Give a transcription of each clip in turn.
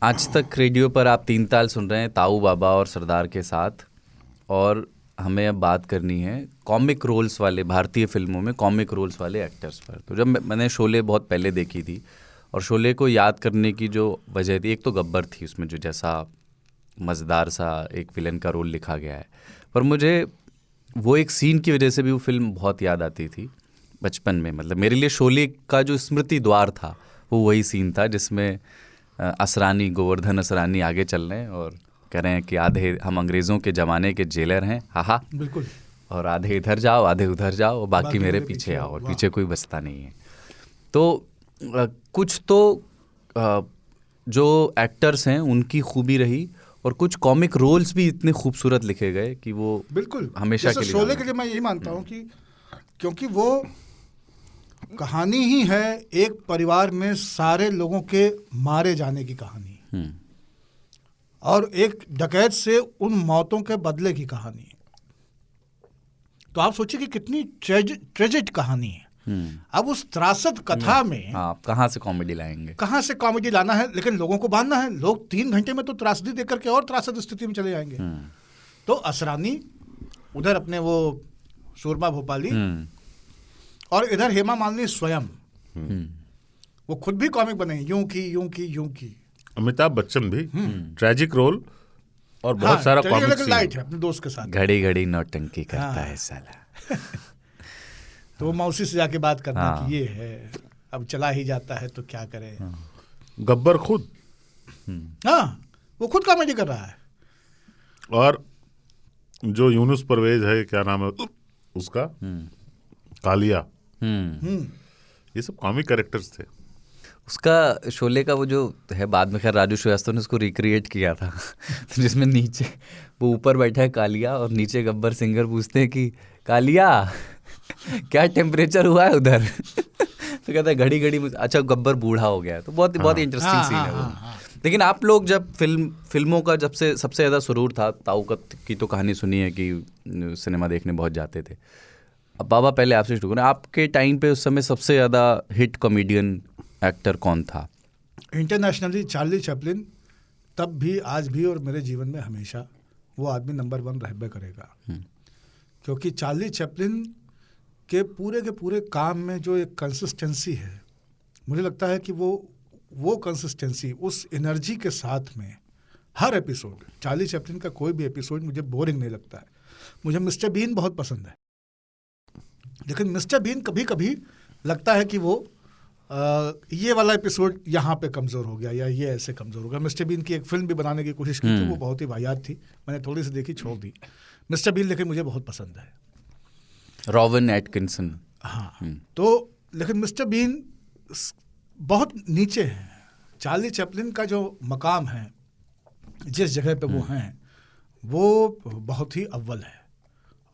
आज तक रेडियो पर आप तीन ताल सुन रहे हैं ताऊ बाबा और सरदार के साथ, और हमें अब बात करनी है कॉमिक रोल्स वाले, भारतीय फिल्मों में कॉमिक रोल्स वाले एक्टर्स पर। तो जब मैंने शोले बहुत पहले देखी थी, और शोले को याद करने की जो वजह थी, एक तो गब्बर थी उसमें जो जैसा मज़ेदार सा एक विलन का रोल लिखा गया है, पर मुझे वो एक सीन की वजह से भी वो फिल्म बहुत याद आती थी बचपन में। मतलब मेरे लिए शोले का जो स्मृति द्वार था वो वही सीन था जिसमें असरानी, गोवर्धन असरानी आगे चल रहे हैं और कह रहे हैं कि आधे हम अंग्रेज़ों के ज़माने के जेलर हैं, हा बिल्कुल, और आधे इधर जाओ आधे उधर जाओ और बाकी मेरे पीछे आओ, और पीछे कोई बचता नहीं है। तो कुछ तो जो एक्टर्स हैं उनकी खूबी रही, और कुछ कॉमिक रोल्स भी इतने खूबसूरत लिखे गए कि वो बिल्कुल हमेशा के लिए। शोले के लिए मैं यही मानता हूँ कि क्योंकि वो कहानी ही है एक परिवार में सारे लोगों के मारे जाने की कहानी, और एक डकैत से उन मौतों के बदले की कहानी। तो आप सोचिए कि कितनी ट्रेजिक कहानी है। अब उस त्रासद कथा में आप कहाँ से कॉमेडी लाएंगे, कहाँ से कॉमेडी लाना है, लेकिन लोगों को बांधना है। लोग 3 घंटे में तो त्रासदी देख करके और त्रासद स्थिति में चले जाएंगे। तो असरानी उधर अपने वो सूरमा भोपाली, और इधर हेमा मालिनी स्वयं, वो खुद भी कॉमिक बने, यूं की। अमिताभ बच्चन भी ट्रेजिक रोल और बहुत सारा कॉमिक सीन लाइट है अपने दोस्त के साथ, घड़ी घड़ी नौटंकी करता है साला। तो मौसी से जाके बात करना कि ये है, अब चला ही जाता है तो क्या करे। गब्बर खुद, वो खुद कॉमेडी कर रहा है। और जो यूनुस परवेज है, क्या नाम है उसका, कालिया, ये सब कॉमिक कैरेक्टर्स थे। उसका शोले का वो जो है, बाद में खैर राजू श्रीवास्तव ने उसको रिक्रिएट किया था तो जिसमें नीचे वो ऊपर बैठा है कालिया और नीचे गब्बर सिंगर पूछते हैं कि कालिया क्या टेम्परेचर हुआ है उधर तो कहता है घड़ी घड़ी। अच्छा, गब्बर बूढ़ा हो गया है। तो बहुत बहुत इंटरेस्टिंग सीन है वो। लेकिन आप लोग जब फिल्मों का जब से सबसे ज़्यादा सुरूर था, ताऊ की तो कहानी सुनी है कि सिनेमा देखने बहुत जाते थे। अब बाबा पहले आपसे शुरू करें, आपके टाइम पे उस समय सबसे ज़्यादा हिट कॉमेडियन एक्टर कौन था? इंटरनेशनली चार्ली चैपलिन, तब भी आज भी और मेरे जीवन में हमेशा वो आदमी नंबर 1 रहबे करेगा। क्योंकि चार्ली चैपलिन के पूरे काम में जो एक कंसिस्टेंसी है, मुझे लगता है कि वो कंसिस्टेंसी, उस एनर्जी के साथ में हर एपिसोड, चार्ली चैपलिन का कोई भी एपिसोड मुझे बोरिंग नहीं लगता है। मुझे मिस्टर बीन बहुत पसंद है, लेकिन मिस्टर बीन कभी कभी लगता है कि वो ये वाला एपिसोड यहाँ पे कमज़ोर हो गया या ये ऐसे कमज़ोर हो गया। मिस्टर बीन की एक फिल्म भी बनाने की कोशिश की थी, वो बहुत ही वाहियात थी, मैंने थोड़ी सी देखी, छोड़ दी। मिस्टर बीन लेकिन मुझे बहुत पसंद है, रॉवन एटकिंसन। तो लेकिन मिस्टर बीन बहुत नीचे है। चार्ली चैपलिन का जो मकाम है, जिस जगह पे वो हैं, वो बहुत ही अव्वल है,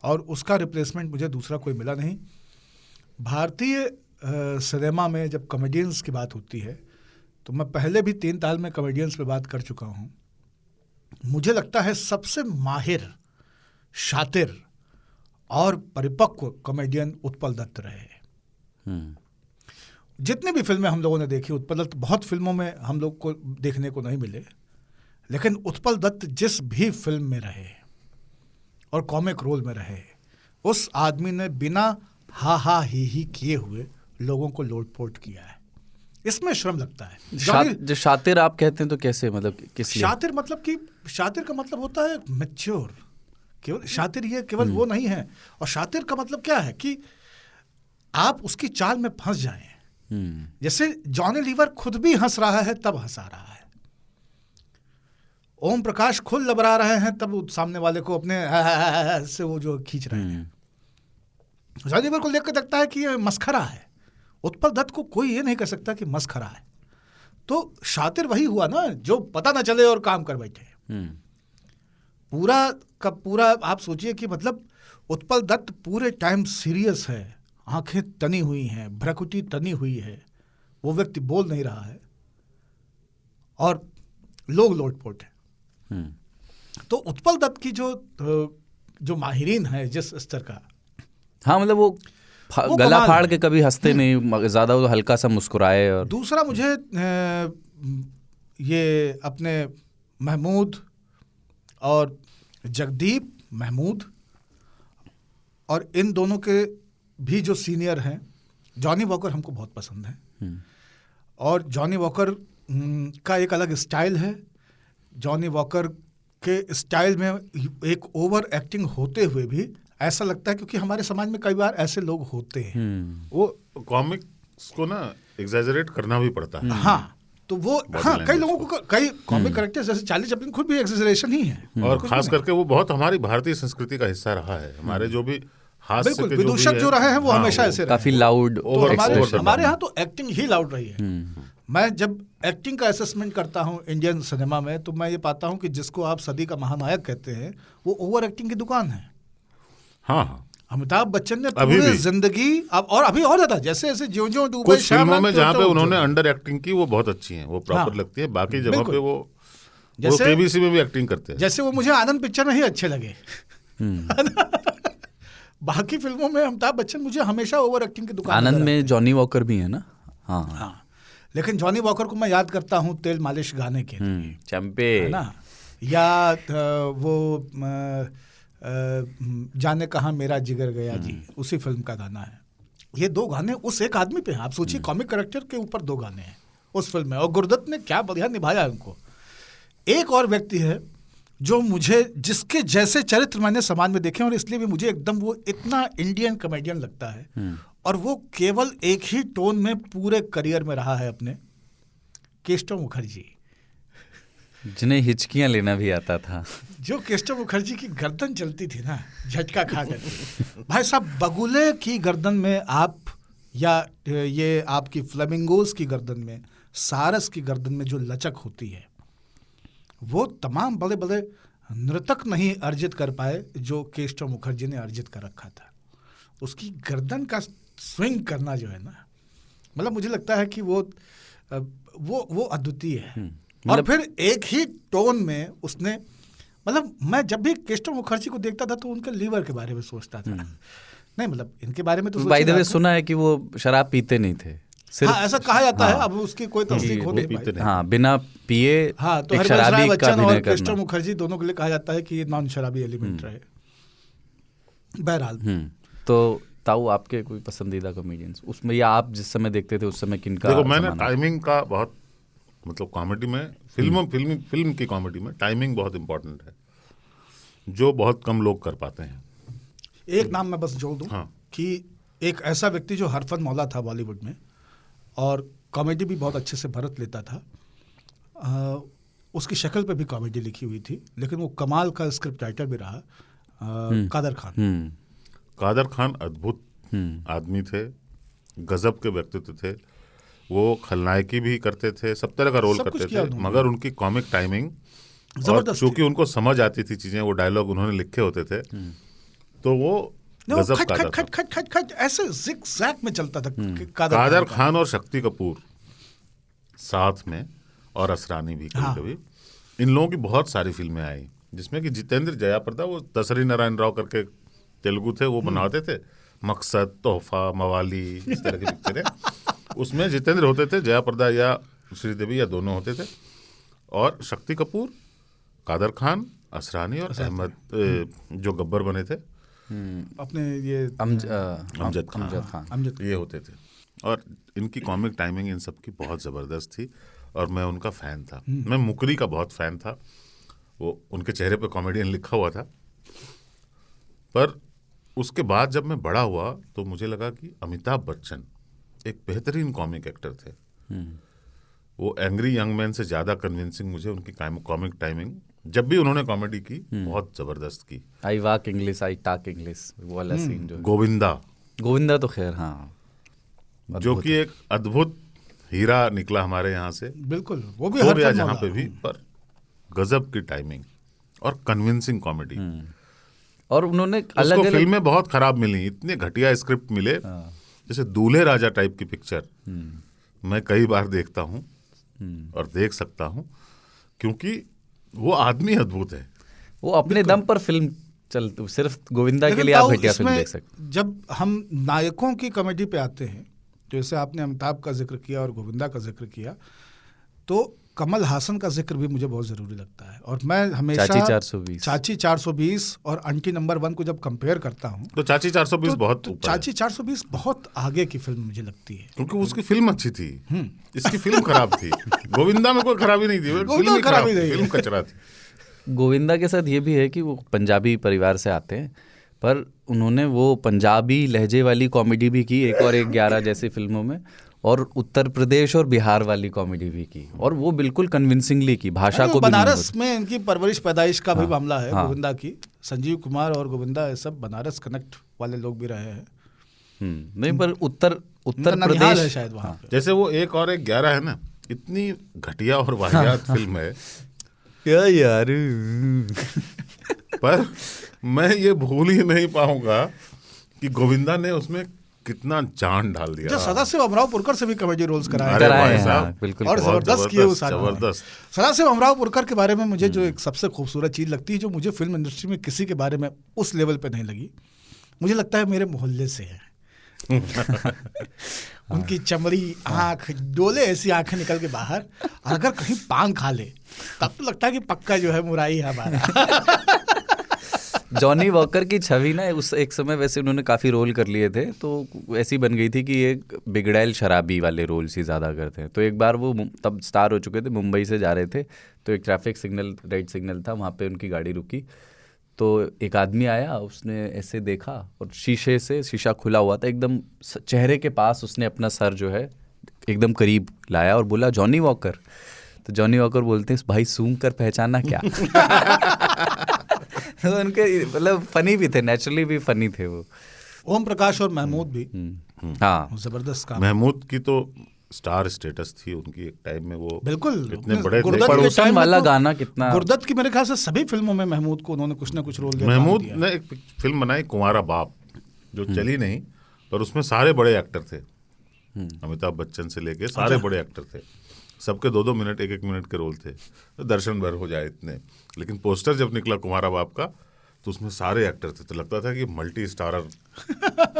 और उसका रिप्लेसमेंट मुझे दूसरा कोई मिला नहीं। भारतीय सिनेमा में जब कॉमेडियंस की बात होती है, तो मैं पहले भी 3 ताल में कॉमेडियंस पे बात कर चुका हूँ। मुझे लगता है सबसे माहिर, शातिर और परिपक्व कॉमेडियन उत्पल दत्त रहे। जितनी भी फिल्में हम लोगों ने देखी, उत्पल दत्त बहुत फिल्मों में हम लोग को देखने को नहीं मिले, लेकिन उत्पल दत्त जिस भी फिल्म में रहे और कॉमिक रोल में रहे, उस आदमी ने बिना हा ही किए हुए लोगों को लोटपोट किया है। इसमें श्रम लगता है। जो शातिर आप कहते हैं तो कैसे, मतलब किस लिए? शातिर मतलब कि शातिर का मतलब होता है मैच्योर। केवल शातिर ये केवल वो नहीं है। और शातिर का मतलब क्या है कि आप उसकी चाल में फंस जाएं। जैसे जॉनी लीवर खुद भी हंस रहा है तब हंसा रहा है, ओम प्रकाश खुद लबरा रहे हैं तब सामने वाले को अपने से वो जो खींच रहे हैं। जॉनी लीवर को लेकर लगता है कि ये मस्खरा है। उत्पल दत्त को कोई ये नहीं कर सकता कि मस्खरा है। तो शातिर वही हुआ ना जो पता ना चले और काम कर बैठे। पूरा का पूरा आप सोचिए कि मतलब उत्पल दत्त पूरे टाइम सीरियस है, आंखें तनी हुई हैं, भ्रकुटी तनी हुई है, वो व्यक्ति बोल नहीं रहा है और लोग लोटपोट है। तो उत्पल दत्त की जो माहिरीन है जिस स्तर का, हाँ मतलब वो गला कमाल फाड़ है। के कभी हंसते नहीं, ज्यादा वो हल्का सा मुस्कुराए। और दूसरा मुझे ये अपने महमूद और जगदीप महमूद और इन दोनों के भी जो सीनियर हैं, जॉनी वॉकर हमको बहुत पसंद है। और जॉनी वॉकर का एक अलग स्टाइल है। जॉनी वॉकर के स्टाइल में एक ओवर एक्टिंग होते हुए भी ऐसा लगता है, क्योंकि हमारे समाज में कई बार ऐसे लोग होते हैं। वो कॉमिक्स को ना एग्जैजरेट करना भी पड़ता है। हाँ, तो वो हाँ, कई language लोगों को कई कॉमिक कैरेक्टर्स जैसे चार्ली चैपलिन खुद भी एग्जैजरेशन ही है। और खास करके वो बहुत हमारी भारतीय संस्कृति का हिस्सा रहा है। हमारे जो भी हास्य बिल्कुल के विदूषक जो रहे हैं वो हमेशा ऐसे रहे। काफी लाउड तो हमारे expression हमारे यहाँ तो एक्टिंग ही लाउड रही है। मैं जब एक्टिंग का असेसमेंट करता हूँ इंडियन सिनेमा में, तो मैं ये पाता हूँ कि जिसको आप सदी का महानायक कहते हैं, वो ओवर एक्टिंग की दुकान है। हाँ हाँ, अमिताभ बच्चन ने अभी पूरी भी। जिंदगी अब और अभी और ज्यादा, जैसे जैसे ज्यों-ज्यों डूबे कुछ फिल्मों श्यामलाल में जहाँ पे त्यों-त्यों उन्होंने उज्ज्वल। अंडर एक्टिंग की वो बहुत अच्छी हैं, वो प्रॉपर हाँ, लगती है। बाकी जगहों बिल्कुल। पे वो जैसे- केबीसी में भी एक्टिंग करते हैं। जैसे वो मुझे आनंद पिक्चर में ही अच्छे लगे। बाकी फिल्मों में अमिताभ बच्चन मुझे हमेशा ओवर एक्टिंग की दुकान आनंद नजर में आते हैं। जॉनी वॉकर भी है ना। हाँ हाँ, लेकिन जॉनी वॉकर को मैं याद करता हूँ तेल मालिश गाने के लिए, चंपे है ना, या वो जाने कहाँ मेरा जिगर गया जी, उसी फिल्म का गाना है। ये दो गाने उस एक आदमी पे हैं। आप सोचिए, कॉमिक कैरेक्टर के ऊपर दो गाने हैं उस फिल्म में, और गुरदत्त ने क्या बढ़िया निभाया उनको। एक और व्यक्ति है जो मुझे, जिसके जैसे चरित्र मैंने समाज में देखे, और इसलिए भी मुझे एकदम वो इतना इंडियन कॉमेडियन लगता है, और वो केवल एक ही टोन में पूरे करियर में रहा है अपने, केशव मुखर्जी। जिन्हें हिचकियां लेना भी आता था। जो केशव मुखर्जी की गर्दन चलती थी ना, झटका खा कर भाई साहब, बगुले की गर्दन में आप, या ये आपकी फ्लेमिंगोज की गर्दन में, सारस की गर्दन में जो लचक होती है, वो तमाम बड़े बड़े नृतक नहीं अर्जित कर पाए जो केशव मुखर्जी ने अर्जित कर रखा था। उसकी गर्दन का स्विंग करना जो है ना, मतलब मुझे लगता है कि वो अद्वितीय है। और फिर एक ही टोन में उसने, मतलब मैं जब भी केशव मुखर्जी को देखता था तो उनके लीवर के बारे में सोचता था। नहीं, मतलब इनके बारे में तो बाय द वे सुना है कि वो शराब पीते नहीं थे सिर्फ। हाँ, ऐसा कहा जाता है। हाँ, अब उसकी कोई तस्दीक हो नहीं पीते पाई। हाँ, बिना पिए हाँ, तो एक हरवंश राय शराबी का बच्चन और अभिनय केशव करना। मुखर्जी दोनों के लिए कहा जाता है कि ये नॉन शराबी एलिमेंट रहे। बहरहाल, तो ताऊ, आपके कोई पसंदीदा कॉमेडियंस उसमें, या आप जिस समय देखते थे उस समय किनका? देखो, मैंने जमाना? टाइमिंग का बहुत, मतलब कॉमेडी में, फिल्म की कॉमेडी में टाइमिंग बहुत इंपॉर्टेंट है, जो बहुत कम लोग कर पाते हैं। एक नाम मैं बस जोड़ दूं, हाँ। कि एक ऐसा व्यक्ति जो हरफन मौला था बॉलीवुड में, और कॉमेडी भी बहुत अच्छे से भरत लेता था। उसकी शक्ल पे भी कॉमेडी लिखी हुई थी, लेकिन वो कमाल का स्क्रिप्ट राइटर भी रहा, कादर खान। कादर खान अद्भुत आदमी थे, गजब के व्यक्तित्व थे। वो खलनायकी भी करते थे, सब तरह का रोल सब कुछ करते किया थे, उन्होंने। मगर उनकी कॉमिक टाइमिंग, और जबरदस्त चूंकि उनको समझ आती थी चीजें, वो डायलॉग उन्होंने लिखे होते थे, तो वो गजब खट कादर खट खान। खट खट खट खट ऐसे जिग-जैग में चलता था कादर खान और शक्ति कपूर साथ में, और असरानी भी कभी कभी, इन लोगों की बहुत सारी फिल्में आई, जिसमें कि जितेंद्र जयाप्रदा, वो दशहरी नारायण राव करके तेलुगु थे, वो बनाते थे मकसद, तोहफा, मवाली, इस तरह की पिक्चरें। उसमें जितेंद्र होते थे, जयाप्रदा या श्रीदेवी या दोनों होते थे, और शक्ति कपूर, कादर खान, असरानी और अहमद, जो गब्बर बने थे, अपने ये अमजद खान, अमजद, ये होते थे। और इनकी कॉमिक टाइमिंग इन सब की बहुत ज़बरदस्त थी, और मैं उनका फ़ैन था। मैं मुकरी का बहुत फ़ैन था, वो उनके चेहरे पे कॉमेडियन लिखा हुआ था। पर उसके बाद जब मैं बड़ा हुआ तो मुझे लगा कि अमिताभ बच्चन एक बेहतरीन कॉमिक एक्टर थे। वो एंग्री यंग मैन से ज़्यादा कन्विंसिंग मुझे उनकी कॉमिक टाइमिंग, जब भी उन्होंने कॉमेडी की, बहुत ज़बरदस्त की। आई वाक इंग्लिश, आई टाक इंग्लिश, वो वाला सीन जो गोविंदा तो खैर, हाँ, जो कि एक अद्भुत हीरा निकला हमारे यहाँ से, बिल्कुल, वो भी हो हर गया फिल्म जहाँ वाला। पे भी, पर गजब की टाइमिंग और कन्विंसिंग कॉमेडी। और उन्होंने उसको अलग अलग फिल्में बहुत खराब मिली, इतने घटिया स्क्रिप्ट मिले, जैसे दूल्हे राजा टाइप की पिक्चर मैं कई बार देखता हूँ और देख सकता हूँ, क्योंकि वो आदमी अद्भुत है। वो अपने दम पर फिल्म चल सिर्फ गोविंदा के लेकिन लिए आप ताऊ, घटिया फिल्म इसमें देख सकते। जब हम नायकों की कॉमेडी पे आते हैं, जैसे आपने अमिताभ का जिक्र किया और गोविंदा का जिक्र किया, तो कमल हासन का जिक्र भी मुझे बहुत ज़रूरी लगता है। और मैं हमेशा चाची 420 और आंटी नंबर 1 को जब कंपेयर करता हूँ तो चाची 420 बहुत ऊपर है। चाची 420 बहुत आगे की फिल्म मुझे लगती है, क्योंकि उसकी फिल्म अच्छी थी, इसकी फिल्म खराब थी। गोविंदा में कोई खराबी नहीं थी, फिल्म ही खराब, फिल्म कचरा थी। गोविंदा के साथ ये भी है कि वो पंजाबी परिवार से आते हैं, पर उन्होंने वो पंजाबी लहजे वाली कॉमेडी भी की एक और 11 जैसी फिल्मों में, और उत्तर प्रदेश और बिहार वाली कॉमेडी भी की, और वो बिल्कुल कन्विंसिंगली की, भाषा को बनारस में इनकी परवरिश पैदाइश का भी मामला है गोविंदा की। संजीव कुमार और गोविंदा ये सब बनारस कनेक्ट वाले लोग भी रहे हैं। नहीं, पर उत्तर प्रदेश है शायद वहाँ पे। जैसे वो एक और 11 है ना, इतनी घटिया और वाहियात फिल्म है क्या यार। पर मैं ये भूल ही नहीं पाऊंगा कि गोविंदा ने उसमें कितना जान डाल दिया। सदाशिव अमरावपुरकर से भी कॉमेडी रोल्स कराए हैं, बिल्कुल, और जबरदस्त किए उस जबरदस्त। सदाशिव अमरावपुरकर के बारे में मुझे जो एक सबसे खूबसूरत चीज लगती है, जो मुझे फिल्म इंडस्ट्री में किसी के बारे में उस लेवल पे नहीं लगी, मुझे लगता है मेरे मोहल्ले से है। उनकी चमड़ी, आंख, डोले ऐसी आंखें निकल के बाहर, और अगर कहीं पान खा ले तब तो लगता है कि पक्का जो है मुराई है हमारा। जॉनी वॉकर की छवि ना उस एक समय वैसे उन्होंने काफ़ी रोल कर लिए थे, तो ऐसी बन गई थी कि एक बिगड़ैल शराबी वाले रोल्स ही ज़्यादा करते हैं। तो एक बार वो तब स्टार हो चुके थे, मुंबई से जा रहे थे, तो एक ट्रैफिक सिग्नल, रेड सिग्नल था, वहाँ पे उनकी गाड़ी रुकी, तो एक आदमी आया, उसने ऐसे देखा और शीशे से, शीशा खुला हुआ था, एकदम चेहरे के पास उसने अपना सर जो है एकदम करीब लाया और बोला जॉनी वॉकर। तो जॉनी वॉकर बोलते हैं भाई सूंघ कर पहचाना क्या। तो उनके मतलब फनी भी थे, नेचुरली भी फनी थे वो। ओम प्रकाश और महमूद भी हाँ जबरदस्त काम। महमूद की तो स्टार स्टेटस थी उनकी एक टाइम में, वो बिल्कुल इतने बड़े पड़ोसन वाला गाना कितना, गुरदत्त की मेरे ख्याल से सभी फिल्मों में महमूद को उन्होंने कुछ ना कुछ रोल दिया। महमूद ने एक फिल्म बनाई कुंवारा बाप, जो चली नहीं, पर उसमें सारे बड़े एक्टर थे, अमिताभ बच्चन से लेके सारे बड़े एक्टर थे, सबके 2-2 मिनट 1-1 मिनट के रोल थे, तो दर्शन भर हो जाए इतने। लेकिन पोस्टर जब निकला कुंवारा बाप का, तो उसमें सारे एक्टर थे, तो लगता था कि मल्टी स्टारर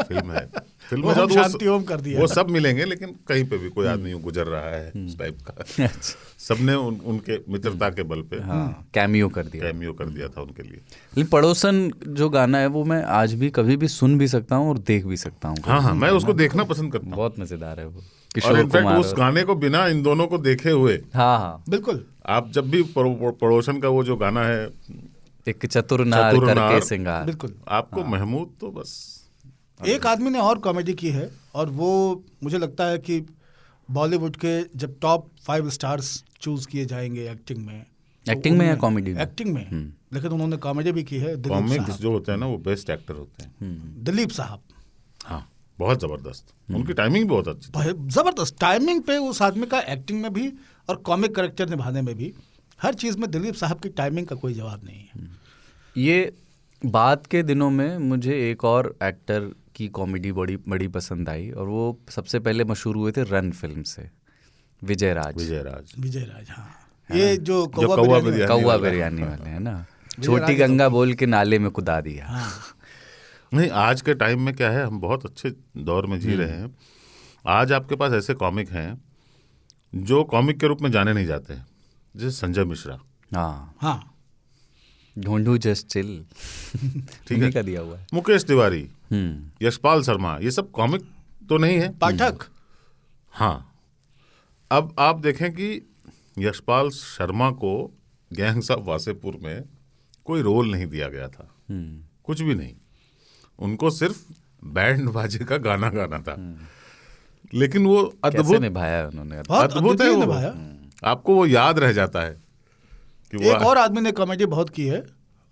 फिल्म है। फिल्म में शांति ओम कर दिया, वो सब मिलेंगे, लेकिन कहीं पे भी कोई आदमी गुजर रहा है इस टाइप का। सबने उनके मित्रता के बल पे कैमियो कर दिया था उनके लिए। लेकिन पड़ोसन जो गाना है वो मैं आज भी कभी भी सुन भी सकता हूँ और देख भी सकता हूँ। हाँ, मैं उसको देखना पसंद करता हूँ, बहुत मजेदार है वो। और इनफैक्ट उस गाने को बिना इन दोनों को देखे हुए, हाँ बिल्कुल, आप जब भी पड़ोसन का वो जो गाना है, एक चतुर नार करके सिंगार, बिल्कुल आपको महमूद तो बस। एक आदमी ने और कॉमेडी की है, और वो मुझे लगता है कि बॉलीवुड के जब टॉप 5 स्टार्स चूज किए जाएंगे एक्टिंग में या कॉमेडी में, एक्टिंग में, लेकिन उन्होंने कॉमेडी भी की है। कॉमिक्स जो होते हैं ना, वो बेस्ट एक्टर होते हैं। दिलीप साहब, हाँ, बहुत जबरदस्त, उनकी टाइमिंग बहुत अच्छी, जबरदस्त टाइमिंग पे उस आदमी का, एक्टिंग में भी और कॉमिक कैरेक्टर निभाने में भी, हर चीज़ में दिलीप साहब की टाइमिंग का कोई जवाब नहीं है। ये बाद के दिनों में मुझे एक और एक्टर की कॉमेडी बड़ी पसंद आई, और वो सबसे पहले मशहूर हुए थे रन फिल्म से, विजय राज। हाँ, ये जो कौवा बिरयानी वाले हैं ना, छोटी गंगा बोल के नाले में कुदा दिया। हाँ। नहीं, आज के टाइम में क्या है, हम बहुत अच्छे दौर में जी रहे हैं। आज आपके पास ऐसे कॉमिक हैं जो कॉमिक के रूप में जाने नहीं जाते हैं, जैसे संजय मिश्रा। हाँ, ढूंढू जस्ट चिल, ठीक है, का दिया हुआ है। मुकेश तिवारी, यशपाल शर्मा, ये सब कॉमिक तो नहीं है। पाठक, हाँ। अब आप देखें कि यशपाल शर्मा को गैंग्स ऑफ वासेपुर में कोई रोल नहीं दिया गया था, कुछ भी नहीं, उनको सिर्फ बैंड बाजे का गाना गाना था, लेकिन वो अद्भुत निभाया उन्होंने, अद्भुत है वो, आपको वो याद रह जाता है। एक और आदमी ने कॉमेडी बहुत की है,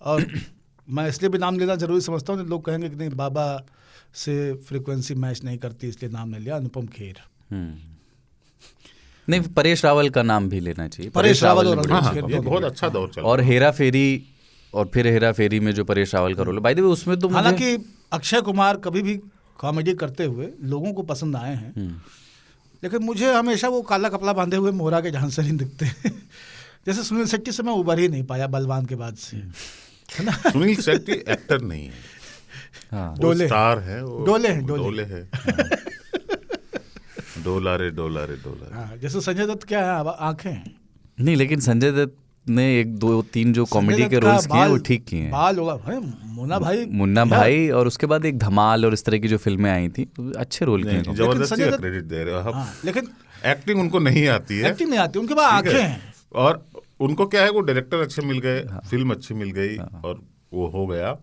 और मैं इसलिए भी नाम लेना जरूरी समझता हूँ, लोग कहेंगे कि नहीं बाबा से फ्रीक्वेंसी मैच नहीं करती इसलिए नाम नहीं लिया, अनुपम खेर। नहीं, परेश रावल का नाम भी लेना चाहिए, परेश रावल ये बहुत अच्छा दौर चला। और हेरा फेरी, और फिर हेरा फेरी में जो परेश रावल का रोल है, बाय द वे उसमें तो हालांकि अक्षय कुमार कभी भी कॉमेडी करते हुए लोगों को पसंद आए हैं, लेकिन मुझे हमेशा वो काला कपड़ा बांधे हुए मोहरा के झांसर ही दिखते हैं। जैसे सुनील शेट्टी से मैं उबर ही नहीं पाया बलवान के बाद से। सुनील शेट्टी एक्टर नहीं है, हाँ वो डोले स्टार है, वो डोले हैं, डोले है। डोला रे डोला रे डोला रे। हाँ, जैसे संजय दत्त क्या है, अब आंखें हैं। नहीं, लेकिन संजय दत्त ने 1 2 3 जो कॉमेडी संजय के दत्त का रोल्स किए हैं वो बाल- ठीक किए हैं। बाल होगा भाई, मुन्ना भाई, मुन्ना भाई, और उसके बाद एक धमाल और इस तरह की जो फिल्में आई थी, तो अच्छे रोल किए नहीं, हैं। जबरदस्ती संजय का दत्त- क्रेडिट दे रहे हो आप। हाँ, लेकिन एक्टिंग उनको नहीं आती है, एक्टिंग नहीं आती, उनके पास ठीक आंखें है? हैं। और उनको क्या है, वो डायरेक्टर अच्छे मिल गए, फिल्म अच्छी मिल गई, और वो हो गया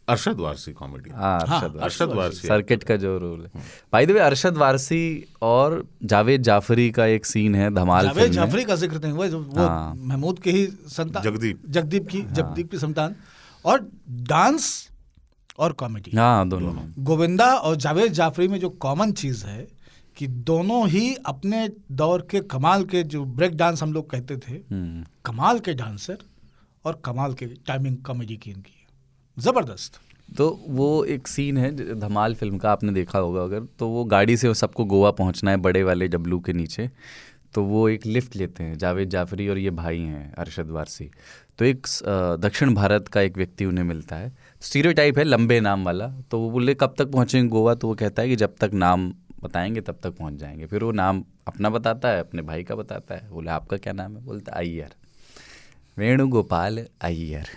अरशद वारसी कॉमेडी। हाँ, अरशद वारसी सर्किट का जो रोल है। By the way, Arshad Warsi और जावेद जाफरी का एक सीन है धमाल जावेद फिल्म में। जाफरी का जिक्र नहीं हुआ, वो हाँ। महमूद के ही संतान, जगदीप जगदीप की संतान। और डांस और कॉमेडी, हाँ, दोनों में। गोविंदा और जावेद जाफरी में जो कॉमन चीज़ है कि दोनों ही अपने दौर के कमाल के, जो ब्रेक डांस हम लोग कहते थे, कमाल के डांसर और कमाल के टाइमिंग कॉमेडी की इनकी जबरदस्त। तो वो एक सीन है धमाल फिल्म का, आपने देखा होगा अगर, तो वो गाड़ी से सबको गोवा पहुंचना है बड़े वाले डब्लू के नीचे, तो वो एक लिफ्ट लेते हैं, जावेद जाफरी और ये भाई हैं अरशद वारसी। तो एक दक्षिण भारत का एक व्यक्ति उन्हें मिलता है, स्टीरियोटाइप है लंबे नाम वाला, तो वो बोले कब तक पहुंचेंगे गोवा, तो वो कहता है कि जब तक नाम बताएंगे तब तक पहुंच जाएंगे। फिर वो नाम अपना बताता है, अपने भाई का बताता है, बोले आपका क्या नाम है, बोलता अय्यर, वेणुगोपाल अय्यर,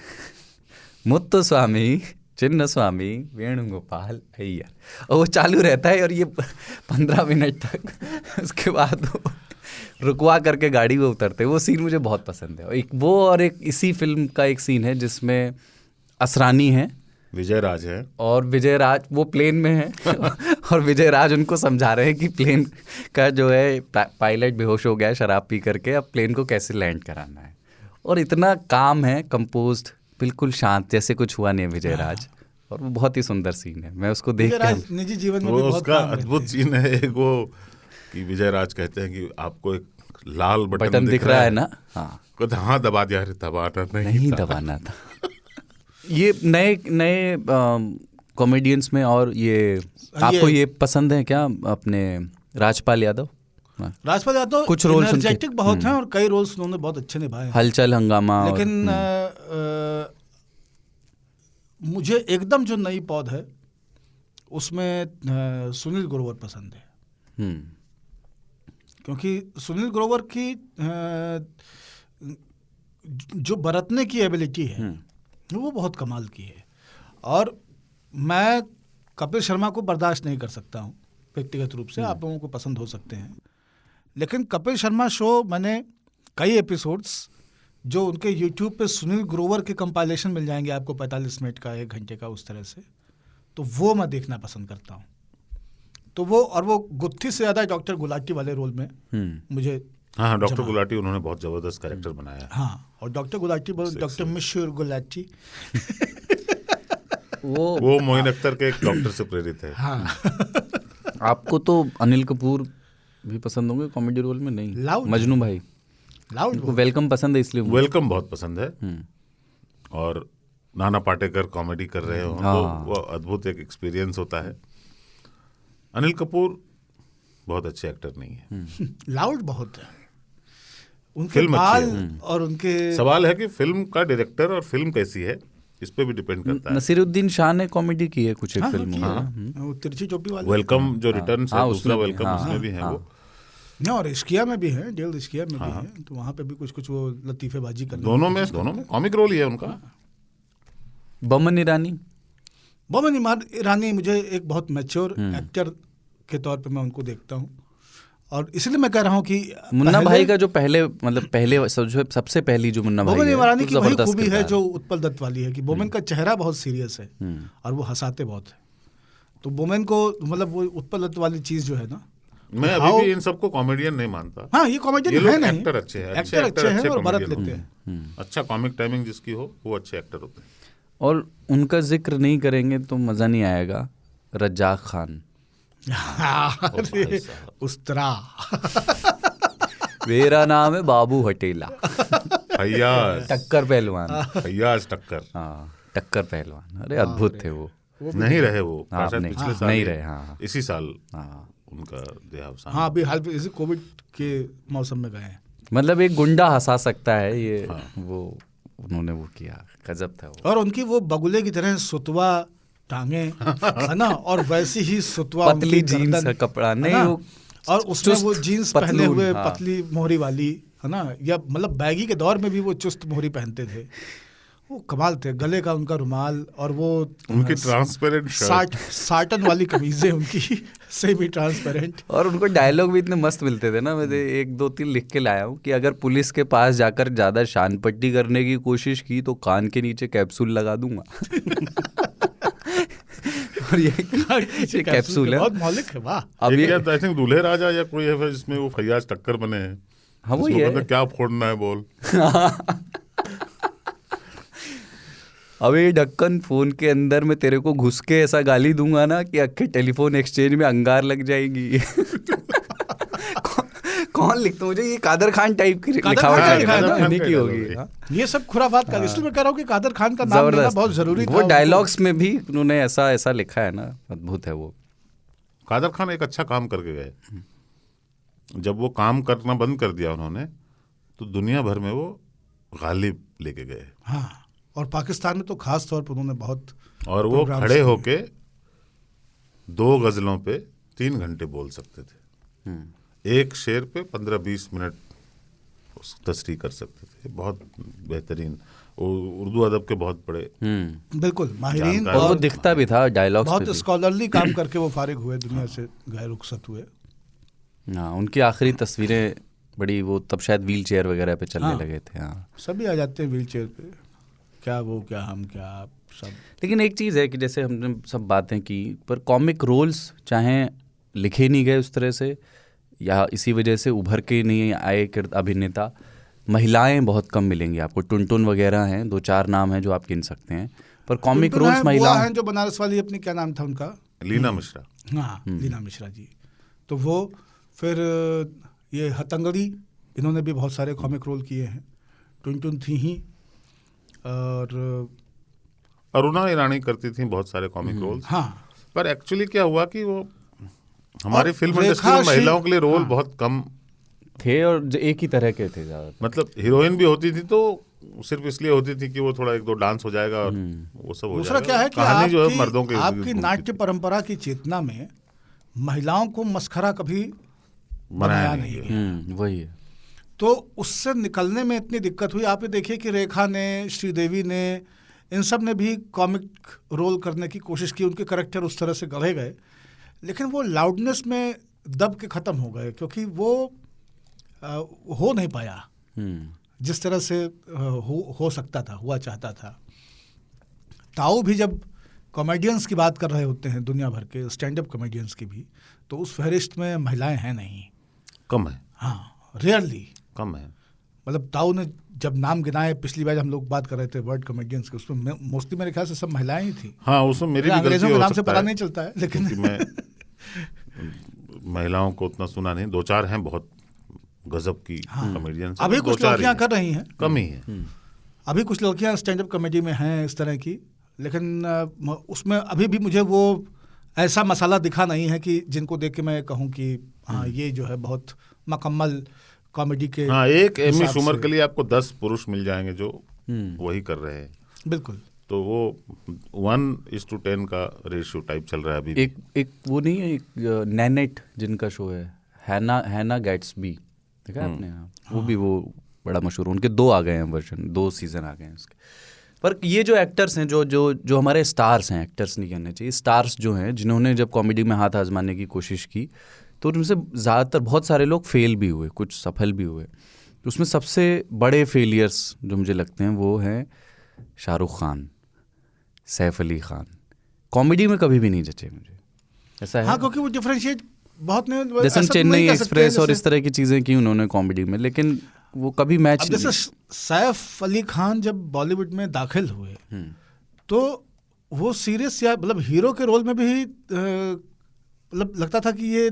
मुत्तु स्वामी चिन्न स्वामी वेणुगोपाल अय्यर, और वो चालू रहता है। और ये 15 मिनट तक उसके बाद वो रुकवा करके गाड़ी में उतरते हैं। वो सीन मुझे बहुत पसंद है। एक वो, और एक इसी फिल्म का एक सीन है जिसमें असरानी है, विजय राज है, और विजय राज वो प्लेन में है और विजय राज उनको समझा रहे हैं कि प्लेन का जो है पायलट बेहोश हो गया है शराब पी करके, अब प्लेन को कैसे लैंड कराना है। और इतना काम है, कंपोज्ड, बिल्कुल शांत, जैसे कुछ हुआ नहीं है विजय राज। और वो बहुत ही सुंदर सीन है, मैं उसको देख के निजी जीवन में वो भी बहुत उसका काम अद्भुत रहते सीन है एक, वो कि विजय राज कहते हैं कि आपको एक लाल बटन दिख रहा है ना, हाँ, कहते हाँ दबा दिया, अरे दबाना नहीं था। दबाना था। ये नए कॉमेडियंस में, और ये आपको ये पसंद है क्या, अपने राजपाल यादव? हाँ। राजपाल यादव कुछ रोल्स एनर्जेटिक बहुत हैं, और कई रोल्स उन्होंने बहुत अच्छे निभाए हैं। हलचल, हंगामा, लेकिन मुझे एकदम जो नई पौध है उसमें सुनील ग्रोवर पसंद है। क्योंकि सुनील ग्रोवर की जो बरतने की एबिलिटी है वो बहुत कमाल की है। और मैं कपिल शर्मा को बर्दाश्त नहीं कर सकता हूँ व्यक्तिगत रूप से, आप लोगों को पसंद हो सकते हैं, लेकिन कपिल शर्मा शो मैंने कई एपिसोड्स जो उनके यूट्यूब पे सुनील ग्रोवर के कंपाइलेशन मिल जाएंगे आपको, 45 मिनट का, 1 घंटे का, उस तरह से, तो वो मैं देखना पसंद करता हूँ। तो वो, और वो गुत्थी से ज़्यादा डॉक्टर गुलाटी वाले रोल में मुझे, हाँ, डॉक्टर गुलाटी उन्होंने बहुत जबरदस्त कैरेक्टर बनाया। हाँ, और डॉक्टर गुलाटी, डॉक्टर मिश्र गुलाटी वो मोइन अख्तर के एक डॉक्टर से प्रेरित है। हाँ। आपको तो अनिल कपूर भी पसंद होंगे कॉमेडी रोल में? नहीं, लाउड मजनू भाई, लाउड वेलकम पसंद है इसलिए। वेलकम बहुत पसंद है, और नाना पाटेकर कॉमेडी कर रहे हो तो वो अद्भुत एक एक्सपीरियंस होता है। अनिल कपूर बहुत अच्छे एक्टर नहीं है, लाउड बहुत है उनके फिल्म बाल अच्छी है। और उनके, सवाल है कि फिल्म का डायरेक्टर और फिल्म कैसी है, इस पे भी डिपेंड करता है। नसीरुद्दीन शाह ने कॉमेडी की है कुछ एक हाँ, फिल्मों की है। वो तिरछी चोपी वाले, वेलकम जो रिटर्न है, हाँ, दूसरा उसमें भी, वेलकम, हाँ, उसमें भी है वो। और इश्किया में भी है, डेल इश्किया में भी है, तो वहाँ पे भी कुछ कुछ वो लतीफेबाजी कर, दोनों में कॉमिक रोल ही है उनका। बमन ईरानी, बोमन ईरानी मुझे एक बहुत मैच्योर एक्टर के तौर पे मैं उनको देखता हूँ, और इसलिए मैं कह रहा हूँ कि मुन्ना भाई का जो पहले सबसे पहली जो मुन्ना भाई बोमन है, ईरानी तो की वही जबरदस्त खूबी है किरदार जो उत्पल दत्त वाली है, कि बोमन का चेहरा बहुत सीरियस है और वो हंसाते बहुत है। तो बोमन को, मतलब वो उत्पल दत्त वाली चीज़ जो है ना, मैं अभी भी इन सबको कॉमेडियन नहीं मानता। हाँ, ये कॉमेडियन ये है लोग नहीं, एक्टर अच्छे हैं, एक्टर अच्छे हैं और बरत comedian लेते होते हैं। अच्छा कॉमिक टाइमिंग जिसकी हो वो अच्छे एक्टर होते हैं। और उनका जिक्र नहीं करेंगे तो मज़ा नहीं आएगा, रज्जाक खान। अरे उस्तरा, मेरा नाम है बाबू हटेला, फैयाज टक्कर पहलवान, फैयाज टक्कर, हाँ, टक्कर पहलवान, अरे अद्भुत थे वो। नहीं रहे वो, हाँ, शायद नहीं, पिछले साल नहीं ही, रहे, हाँ, इसी साल हाँ। उनका देहावसान। हाँ, अभी हाल इसी कोविड के मौसम में गए हैं। मतलब एक गुंडा हंसा सकता है ये, वो उन्होंने वो किया, गजब था वो। और उनकी वो बगुले की तरह सुतवा टांगे है ना, और वैसी ही सुतवा पतली उनकी जीन्स गर्दन, का कपड़ा, है नहीं ना? वो और उसमें वो चुस्त जीन्स पतलून, पहने हुए हाँ। पतली मोहरी वाली, है ना, या मतलब बैगी के दौर में भी वो चुस्त मोहरी पहनते थे, वो कमाल थे। गले का उनका रुमाल और वो उनकी ट्रांसपेरेंट साटन वाली कमीजें उनकी सेमी ट्रांसपेरेंट। और उनको डायलॉग भी इतने मस्त मिलते थे ना, मैं 1 2 3 लिख के लाया हूँ कि अगर पुलिस के पास जाकर ज़्यादा शान पट्टी करने की कोशिश की तो कान के नीचे कैप्सूल लगा दूंगा। और ये कैप्सूल है, बहुत मौलिक है, वाह। अब ये आई थिंक दूल्हे राजा या कोई है जिसमें वो फैयाज टक्कर बने हैं। हाँ वो जिसमें ये कहते हैं, क्या फोड़ना है बोल। अब ये ढक्कन फोन के अंदर मैं तेरे को घुस के ऐसा गाली दूंगा ना कि अक्खे टेलीफोन एक्सचेंज में अंगार लग जाएगी। कौन लिखता, मुझे ये कादर खान टाइप की लिखावट खान है का ना, है ना? उन्हीं की होगी। हाँ। ये सब खुराफात का, इसलिए मैं कह रहा हूँ कि कादर खान का नाम लेना जबरदस्त, बहुत जरूरी था। वो डायलॉग्स में भी उन्होंने ऐसा लिखा है ना, अद्भुत है वो। कादर खान एक अच्छा काम करके गए। जब वो काम करना बंद कर दिया उन्होंने, तो दुनिया भर में वो गालिब लेके गए। हाँ, और पाकिस्तान में तो खास तौर पर उन्होंने बहुत, और वो प्रोग्राम्स खड़े किए। होके 2 गजलों पे 3 घंटे बोल सकते थे। एक शेर पे 15-20 मिनट तशरीह कर सकते थे। बहुत बेहतरीन, उर्दू अदब के बहुत बड़े बिल्कुल माहिरीन, जानकार। और वो और दिखता भी था डायलॉग्स पे बहुत भी। स्कॉलरली काम करके वो फारिग हुए, दुनिया से गए, रुखसत हुए। हाँ, उनकी आखिरी तस्वीरें बड़ी, वो तब शायद व्हील चेयर वगैरह पे चलने हाँ। लगे थे। हाँ, सभी आ जाते हैं व्हील चेयर पे, क्या वो क्या हम क्या आप सब। लेकिन एक चीज़ है कि जैसे हमने सब बातें की, पर कॉमिक रोल्स चाहे लिखे नहीं गए उस तरह से, या इसी वजह से उभर के नहीं आए अभिनेता, महिलाएं बहुत कम मिलेंगी आपको। टुनटुन वगैरह हैं, 2-4 नाम हैं जो आप गिन सकते हैं, पर कॉमिक टुनटुन रोल्स है, महिला बुआ हैं जो बनारस वाली, अपनी क्या नाम था उनका, लीना मिश्रा। हाँ लीना मिश्रा जी, तो वो फिर ये हतंगड़ी, इन्होंने भी बहुत सारे कॉमिक रोल किए हैं। टुनटुन थी ही, और अरुणा ईरानी करती थी बहुत सारे कॉमिक रोल्स। हाँ, पर एक्चुअली क्या हुआ कि वो हमारी और फिल्म रेखा इंडस्ट्री में श्री- महिलाओं के लिए रोल हाँ। बहुत कम, थे और एक ही तरह के थे ज़्यादा। मतलब हीरोइन भी होती थी तो सिर्फ इसलिए होती थी कि वो थोड़ा 1-2 डांस हो जाएगा और वो सब हो दूसरा जाएगा। क्या है कि कहानी जो है मर्दों आपकी, के आपकी घूमती नाट्य थी। परंपरा की चेतना में महिलाओं को मस्खरा कभी बनाया नहीं गया। वही है। तो उससे निकलने में इतनी दिक्कत हुई। आप ये देखिए कि रेखा ने, श्रीदेवी ने, इन सब ने भी कॉमिक रोल करने की कोशिश की, उनके करैक्टर उस तरह से गढ़े गए, लेकिन वो लाउडनेस में दब के ख़त्म हो गए, क्योंकि वो हो नहीं पाया जिस तरह से हो सकता था, हुआ चाहता था। ताऊ भी जब कॉमेडियंस की बात कर रहे होते हैं, दुनिया भर के स्टैंड अप कॉमेडियंस की भी, तो उस फहरिस्त में महिलाएं हैं नहीं, कम है, हाँ, रेयरली कम है। मतलब ताऊ ने जब नाम गिनाए, पिछली बार हम लोग बात कर रहे थे वर्ल्ड कॉमेडियंस के, उसमें मोस्टली मेरे ख्याल से सब महिलाएं ही थी। हाँ, उसमें मेरी भी गलती अंग्रेजों के हो नाम से सकता पता है, नहीं चलता है, लेकिन क्योंकि मैं महिलाओं को उतना सुना नहीं। 2-4 हैं बहुत गजब की कॉमेडियंस, अभी कुछ लड़कियां कर रही हैं, कम ही है। अभी कुछ लड़कियां स्टैंड अप कॉमेडी में हैं इस तरह की, लेकिन उसमें अभी भी मुझे वो ऐसा मसाला दिखा नहीं है कि जिनको देख के मैं कहूँ कि हाँ ये जो है बहुत मुकम्मल कॉमेडी के। हाँ, एक एमी हिसाब शुमर से। के लिए आपको 10 पुरुष मिल जाएंगे जो वही कर रहे हैं। बिल्कुल, तो वो 1:10 का रेशियो टाइप चल रहा है अभी। एक वो नहीं है, एक नैनेट जिनका शो है, हैना गैट्सबी, देखा है आपने? हाँ, वो भी वो बड़ा मशहूर, उनके 2 आ गए हैं वर्जन, 2 सीजन आ गए हैं उसके। पर ये जो एक्टर्स हैं, जो हमारे स्टार्स हैं, एक्टर्स नहीं कहने चाहिए, स्टार्स जो हैं, जिन्होंने जब कॉमेडी में हाथ आजमाने की कोशिश की, तो उनसे ज़्यादातर बहुत सारे लोग फेल भी हुए, कुछ सफल भी हुए। तो उसमें सबसे बड़े फेलियर्स जो मुझे लगते हैं वो हैं शाहरुख खान, सैफ अली खान। कॉमेडी में कभी भी नहीं जचे मुझे, ऐसा है। हाँ, क्योंकि वो डिफरेंशिएट बहुत ने, जैसे ऐसा तो चेन्नई नहीं कह सकते एक्सप्रेस और जैसे- इस तरह की चीज़ें की उन्होंने कॉमेडी में, लेकिन वो कभी मैच अब जैसे सैफ अली खान जब बॉलीवुड में दाखिल हुए, तो वो सीरियस या मतलब हीरो के रोल में भी मतलब लगता था कि ये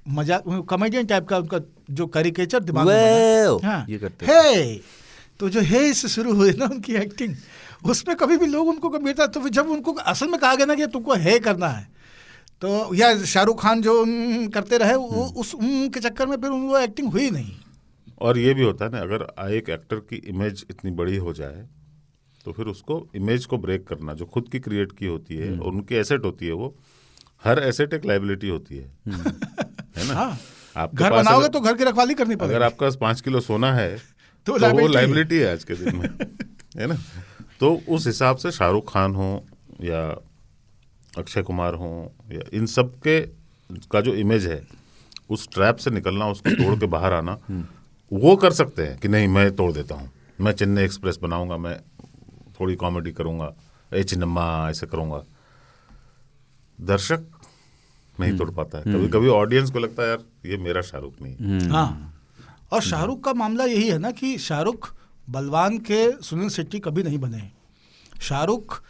मजाक कॉमेडियन टाइप का उनका जो कैरिकेचर दिमाग में Wow! बना, हाँ, ये करते हे, तो जो हे से शुरू हुई ना उनकी एक्टिंग, उसमें कभी भी लोग उनको गंभीरता, तो फिर जब उनको असल में कहा गया ना कि तुमको हे करना है, तो या शाहरुख खान जो करते रहे, वो उस के चक्कर में फिर वो एक्टिंग हुई नहीं। और ये भी होता है ना, अगर एक एक्टर की इमेज इतनी बड़ी हो जाए तो फिर उसको इमेज को ब्रेक करना, जो खुद की क्रिएट की होती है और उनकी एसेट होती है, वो हर एसेट एक लाइबिलिटी होती है ना। हाँ, आपके घर पास बनाओगे तो घर की रखवाली करनी अगर पड़ेगी। आपके पास 5 किलो सोना है तो वो लाइबिलिटी है आज के दिन में, है ना। तो उस हिसाब से शाहरुख खान हो या अक्षय कुमार हो या इन सब के का जो इमेज है, उस ट्रैप से निकलना, उसको तोड़ के बाहर आना, वो कर सकते हैं कि नहीं मैं तोड़ देता हूँ, मैं चेन्नई एक्सप्रेस बनाऊंगा, मैं थोड़ी कॉमेडी करूंगा, ए चिन्नम्मा ऐसे करूंगा। दर्शक नहीं तोड़ पाता है। कभी कभी ऑडियंस को लगता है यार ये मेरा शाहरुख नहीं है। हाँ, और शाहरुख का मामला यही है ना कि शाहरुख बलवान के सुनील शेट्टी कभी नहीं बने। शाहरुख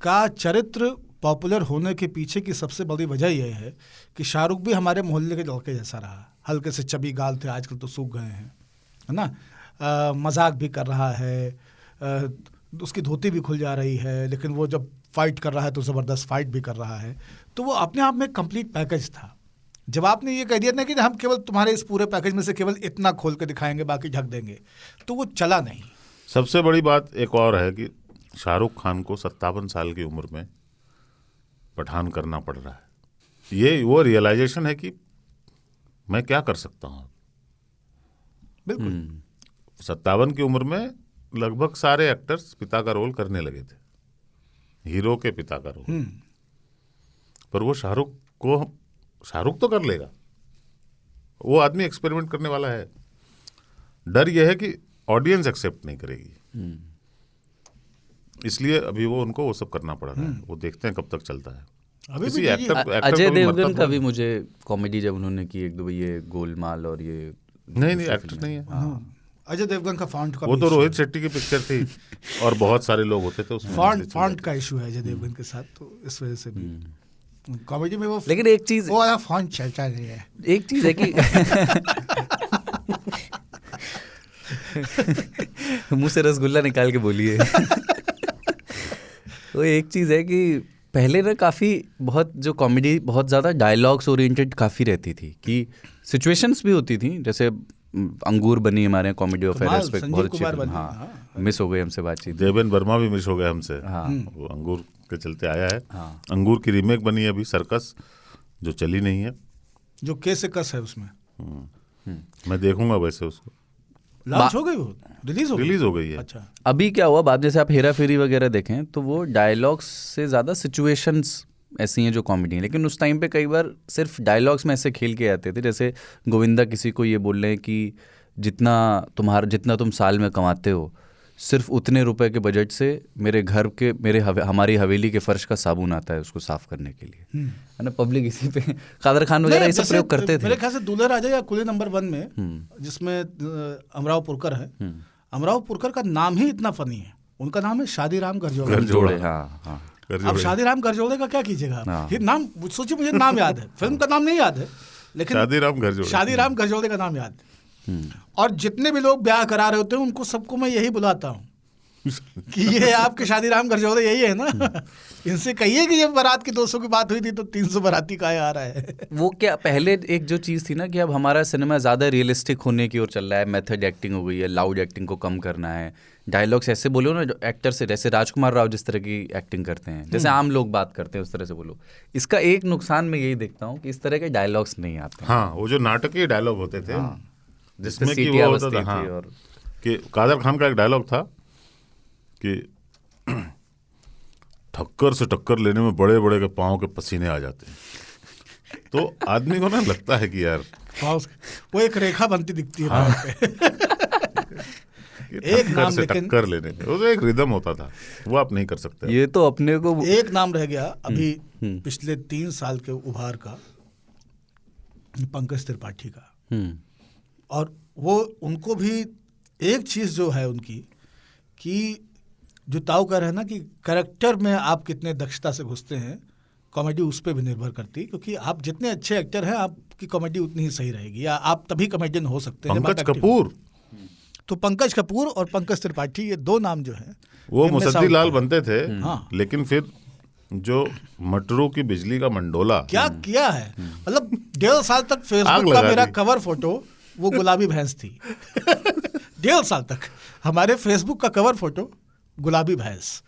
का चरित्र पॉपुलर होने के पीछे की सबसे बड़ी वजह यह है कि शाहरुख भी हमारे मोहल्ले के लड़के जैसा रहा, हल्के से चबी गाल थे, आजकल तो सूख गए हैं, है ना। मजाक भी कर रहा है, उसकी धोती भी खुल जा रही है, लेकिन वो जब फाइट कर रहा है तो ज़बरदस्त फाइट भी कर रहा है। तो वो अपने आप में कंप्लीट पैकेज था। जब आपने ये कह दिया ना कि हम केवल तुम्हारे इस पूरे पैकेज में से केवल इतना खोल के दिखाएंगे, बाकी ढक देंगे, तो वो चला नहीं। सबसे बड़ी बात एक और है कि शाहरुख खान को 57 साल की उम्र में पठान करना पड़ रहा है। ये वो रियलाइजेशन है कि मैं क्या कर सकता हूँ। बिल्कुल 57 की उम्र में लगभग सारे एक्टर्स पिता का रोल करने लगे थे, हीरो के पिता का रोल, पर वो शाहरुख तो कर लेगा। वो आदमी एक्सपेरिमेंट करने वाला है। डर यह है कि ऑडियंस एक्सेप्ट नहीं करेगी, इसलिए अभी वो उनको वो सब करना पड़ रहा है। वो देखते हैं कब तक चलता है। अभी किसी भी एक्टर अजय कभी देवगन मरता का भी मुझे कॉमेडी जब उन्होंने की एक दो, ये गोलमाल और ये नहीं एक्टर नहीं है। अजय देवगन का फॉन्ट का वो तो रोहित शेट्टी की पिक्चर थी और बहुत सारे लोग होते थे उसमें। फॉन्ट का इशू है अजय देवगन के साथ, तो इस वजह से भी कॉमेडी में वो, लेकिन एक चीज, वो वाला फॉन्ट चलता नहीं है। एक चीज है कि मुंह से रसगुल्ला निकाल के बोलिए। तो एक चीज है कि पहले ना काफ़ी बहुत जो कॉमेडी बहुत ज़्यादा डायलॉग्स ओरिएंटेड काफ़ी रहती थी, कि सिचुएशंस भी होती थी। जैसे अंगूर बनी हमारे कॉमेडी ऑफ एरर्स पे बहुत अच्छी फिल्म, हाँ मिस हो गई हमसे बातचीत। देवेन वर्मा भी मिस हो गए हमसे, हाँ वो अंगूर के चलते आया है। हाँ। अंगूर की रीमेक बनी है अभी सर्कस, जो चली नहीं है, जो के से कस है उसमें। मैं देखूंगा वैसे उसको। लॉन्च हो गई, वो रिलीज हो गई है। अच्छा, अभी क्या हुआ बाद, जैसे आप हेरा फेरी वगैरह देखें तो वो डायलॉग्स से ज़्यादा सिचुएशंस ऐसी हैं जो कॉमेडी हैं। लेकिन उस टाइम पे कई बार सिर्फ डायलॉग्स में ऐसे खेल के आते थे, जैसे गोविंदा किसी को ये बोल रहे हैं कि जितना तुम साल में कमाते हो, सिर्फ उतने रुपए के बजट से हमारी हवेली के फर्श का साबुन आता है उसको साफ करने के लिए, है ना। पब्लिक इसी पे कादर खान वगैरह इसे प्रयोग करते थे। मेरे ख्याल से दूल्हे राजा या कुली नंबर 1 में, जिसमें अमराव पुरकर है, अमराव पुरकर का नाम ही इतना फनी है। उनका नाम है शादीराम गरजोड़े। हाँ। अब शादीराम गरजोड़े का क्या कीजिएगा, ये नाम सोचिए, मुझे नाम याद है, फिल्म का नाम नहीं याद है, लेकिन शादीराम गरजोड़े का नाम याद है। और जितने भी लोग ब्याह करा रहे होते हैं उनको सबको मैं यही बुलाता हूँ कि ये आपके शादीराम गरजोड़े यही है ना, इनसे कहिए कि ये बारात की 200 की बात हुई थी तो 300 बाराती का आ रहा है। वो क्या पहले एक जो चीज़ थी ना कि अब हमारा सिनेमा ज़्यादा रियलिस्टिक होने की ओर चल रहा है, मेथड एक्टिंग हो गई है, लाउड एक्टिंग को कम करना है, डायलॉग्स ऐसे बोलो ना जो एक्टर से, जैसे राजकुमार राव जिस तरह की एक्टिंग करते हैं, जैसे आम लोग बात करते हैं उस तरह से बोलो। इसका एक नुकसान मैं यही देखता हूँ कि इस तरह के डायलॉग्स नहीं आते। हाँ, वो जो नाटकीय डायलॉग होते थे, जिसमें कि वो होता था, हाँ, और कि कादर खान का एक डायलॉग था कि ठक्कर से टक्कर लेने में बड़े बड़े के पाँव के पसीने आ जाते हैं। तो आदमी को ना लगता है कि यार वो एक रेखा बनती दिखती है। हाँ। एक नाम से टक्कर लेने में वो एक रिदम होता था, वो आप नहीं कर सकते। ये तो अपने को एक नाम रह गया अभी पिछले 3 साल के उभार का, पंकज त्रिपाठी का। और वो उनको भी एक चीज़ जो है उनकी, कि जो ताऊ कह रहे हैं ना कि कैरेक्टर में आप कितने दक्षता से घुसते हैं, कॉमेडी उस पर भी निर्भर करती है। क्योंकि आप जितने अच्छे एक्टर हैं आपकी कॉमेडी उतनी ही सही रहेगी, या आप तभी कॉमेडियन हो सकते हैं। पंकज कपूर, तो पंकज कपूर और पंकज त्रिपाठी, ये 2 नाम जो हैं वो मुसद्दी लाल बनते थे। हाँ। लेकिन फिर जो मटरू की बिजली का मंडोला क्या किया है, मतलब 1.5 साल तक फेसबुक का मेरा कवर फोटो वो गुलाबी भैंस थी। 1.5 साल तक हमारे फेसबुक का कवर फोटो गुलाबी भैंस।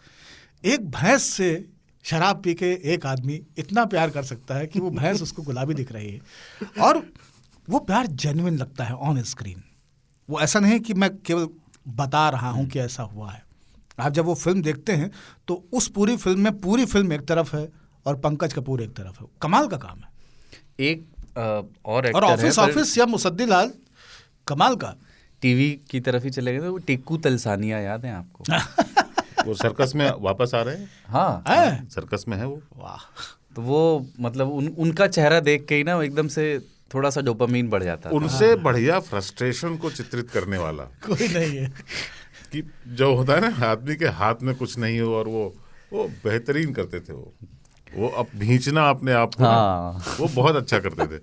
एक भैंस से शराब पी के एक आदमी इतना प्यार कर सकता है कि वो भैंस उसको गुलाबी दिख रही है, और वो प्यार जेन्युइन लगता है ऑन स्क्रीन। वो ऐसा नहीं कि मैं केवल बता रहा हूँ कि ऐसा हुआ है। आप जब वो फिल्म देखते हैं तो उस पूरी फिल्म में पूरी फिल्म एक तरफ है और पंकज कपूर एक तरफ है। कमाल का काम है। एक और एक्टर है ऑफिस या मुसद्दी लाल कमाल का। टीवी की तरफ ही चले गए थे, वो टिक्कू तलसानिया याद है आपको? वो सर्कस में वापस आ रहे हैं। हाँ, सर्कस में है वो। वाह। तो वो मतलब उनका चेहरा देख के ही ना एकदम से थोड़ा सा डोपामीन बढ़ जाता है। उनसे बढ़िया फ्रस्ट्रेशन को चित्रित करने वाला कोई नहीं है। कि जो होता है ना, आदमी के हाथ में कुछ नहीं हो और वो बेहतरीन करते थे। वो अब भींचना अपने आप को, वो बहुत अच्छा करते थे।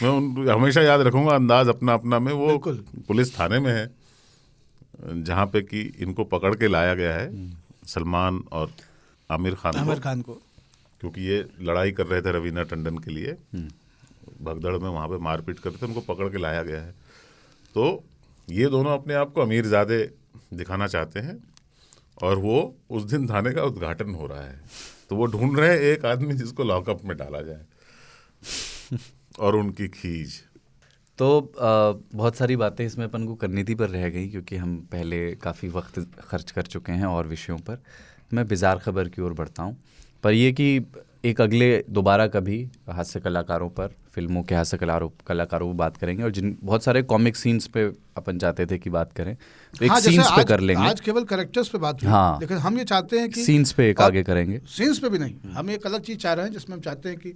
मैं हमेशा याद रखूंगा अंदाज अपना अपना में। वो पुलिस थाने में है जहाँ पे कि इनको पकड़ के लाया गया है, सलमान और आमिर खान को, क्योंकि ये लड़ाई कर रहे थे रवीना टंडन के लिए, भगदड़ में वहाँ पे मारपीट करते थे, उनको पकड़ के लाया गया है। तो ये दोनों अपने आप को अमीरजादे दिखाना चाहते हैं और वो उस दिन थाने का उद्घाटन हो रहा है, तो वो ढूंढ रहे हैं एक आदमी जिसको लॉकअप में डाला जाए और उनकी खींच। तो बहुत सारी बातें इसमें अपन को करनी थी पर रह गई, क्योंकि हम पहले काफ़ी वक्त खर्च कर चुके हैं और विषयों पर। मैं बिज़ार खबर की ओर बढ़ता हूँ, पर ये कि एक अगले दोबारा कभी हास्य कलाकारों पर, फिल्मों के हास्य कलाकारों पर बात करेंगे, और जिन बहुत सारे कॉमिक सीन्स पे अपन चाहते थे कि बात करें, तो एक सीन्स पे कर लेंगे। आज केवल कैरेक्टर्स पे बात हुई, हाँ, लेकिन हम ये चाहते हैं कि सीन्स पे एक आगे करेंगे। सीन्स पे भी नहीं, हम एक अलग चीज़ चाह रहे हैं जिसमें हम चाहते हैं कि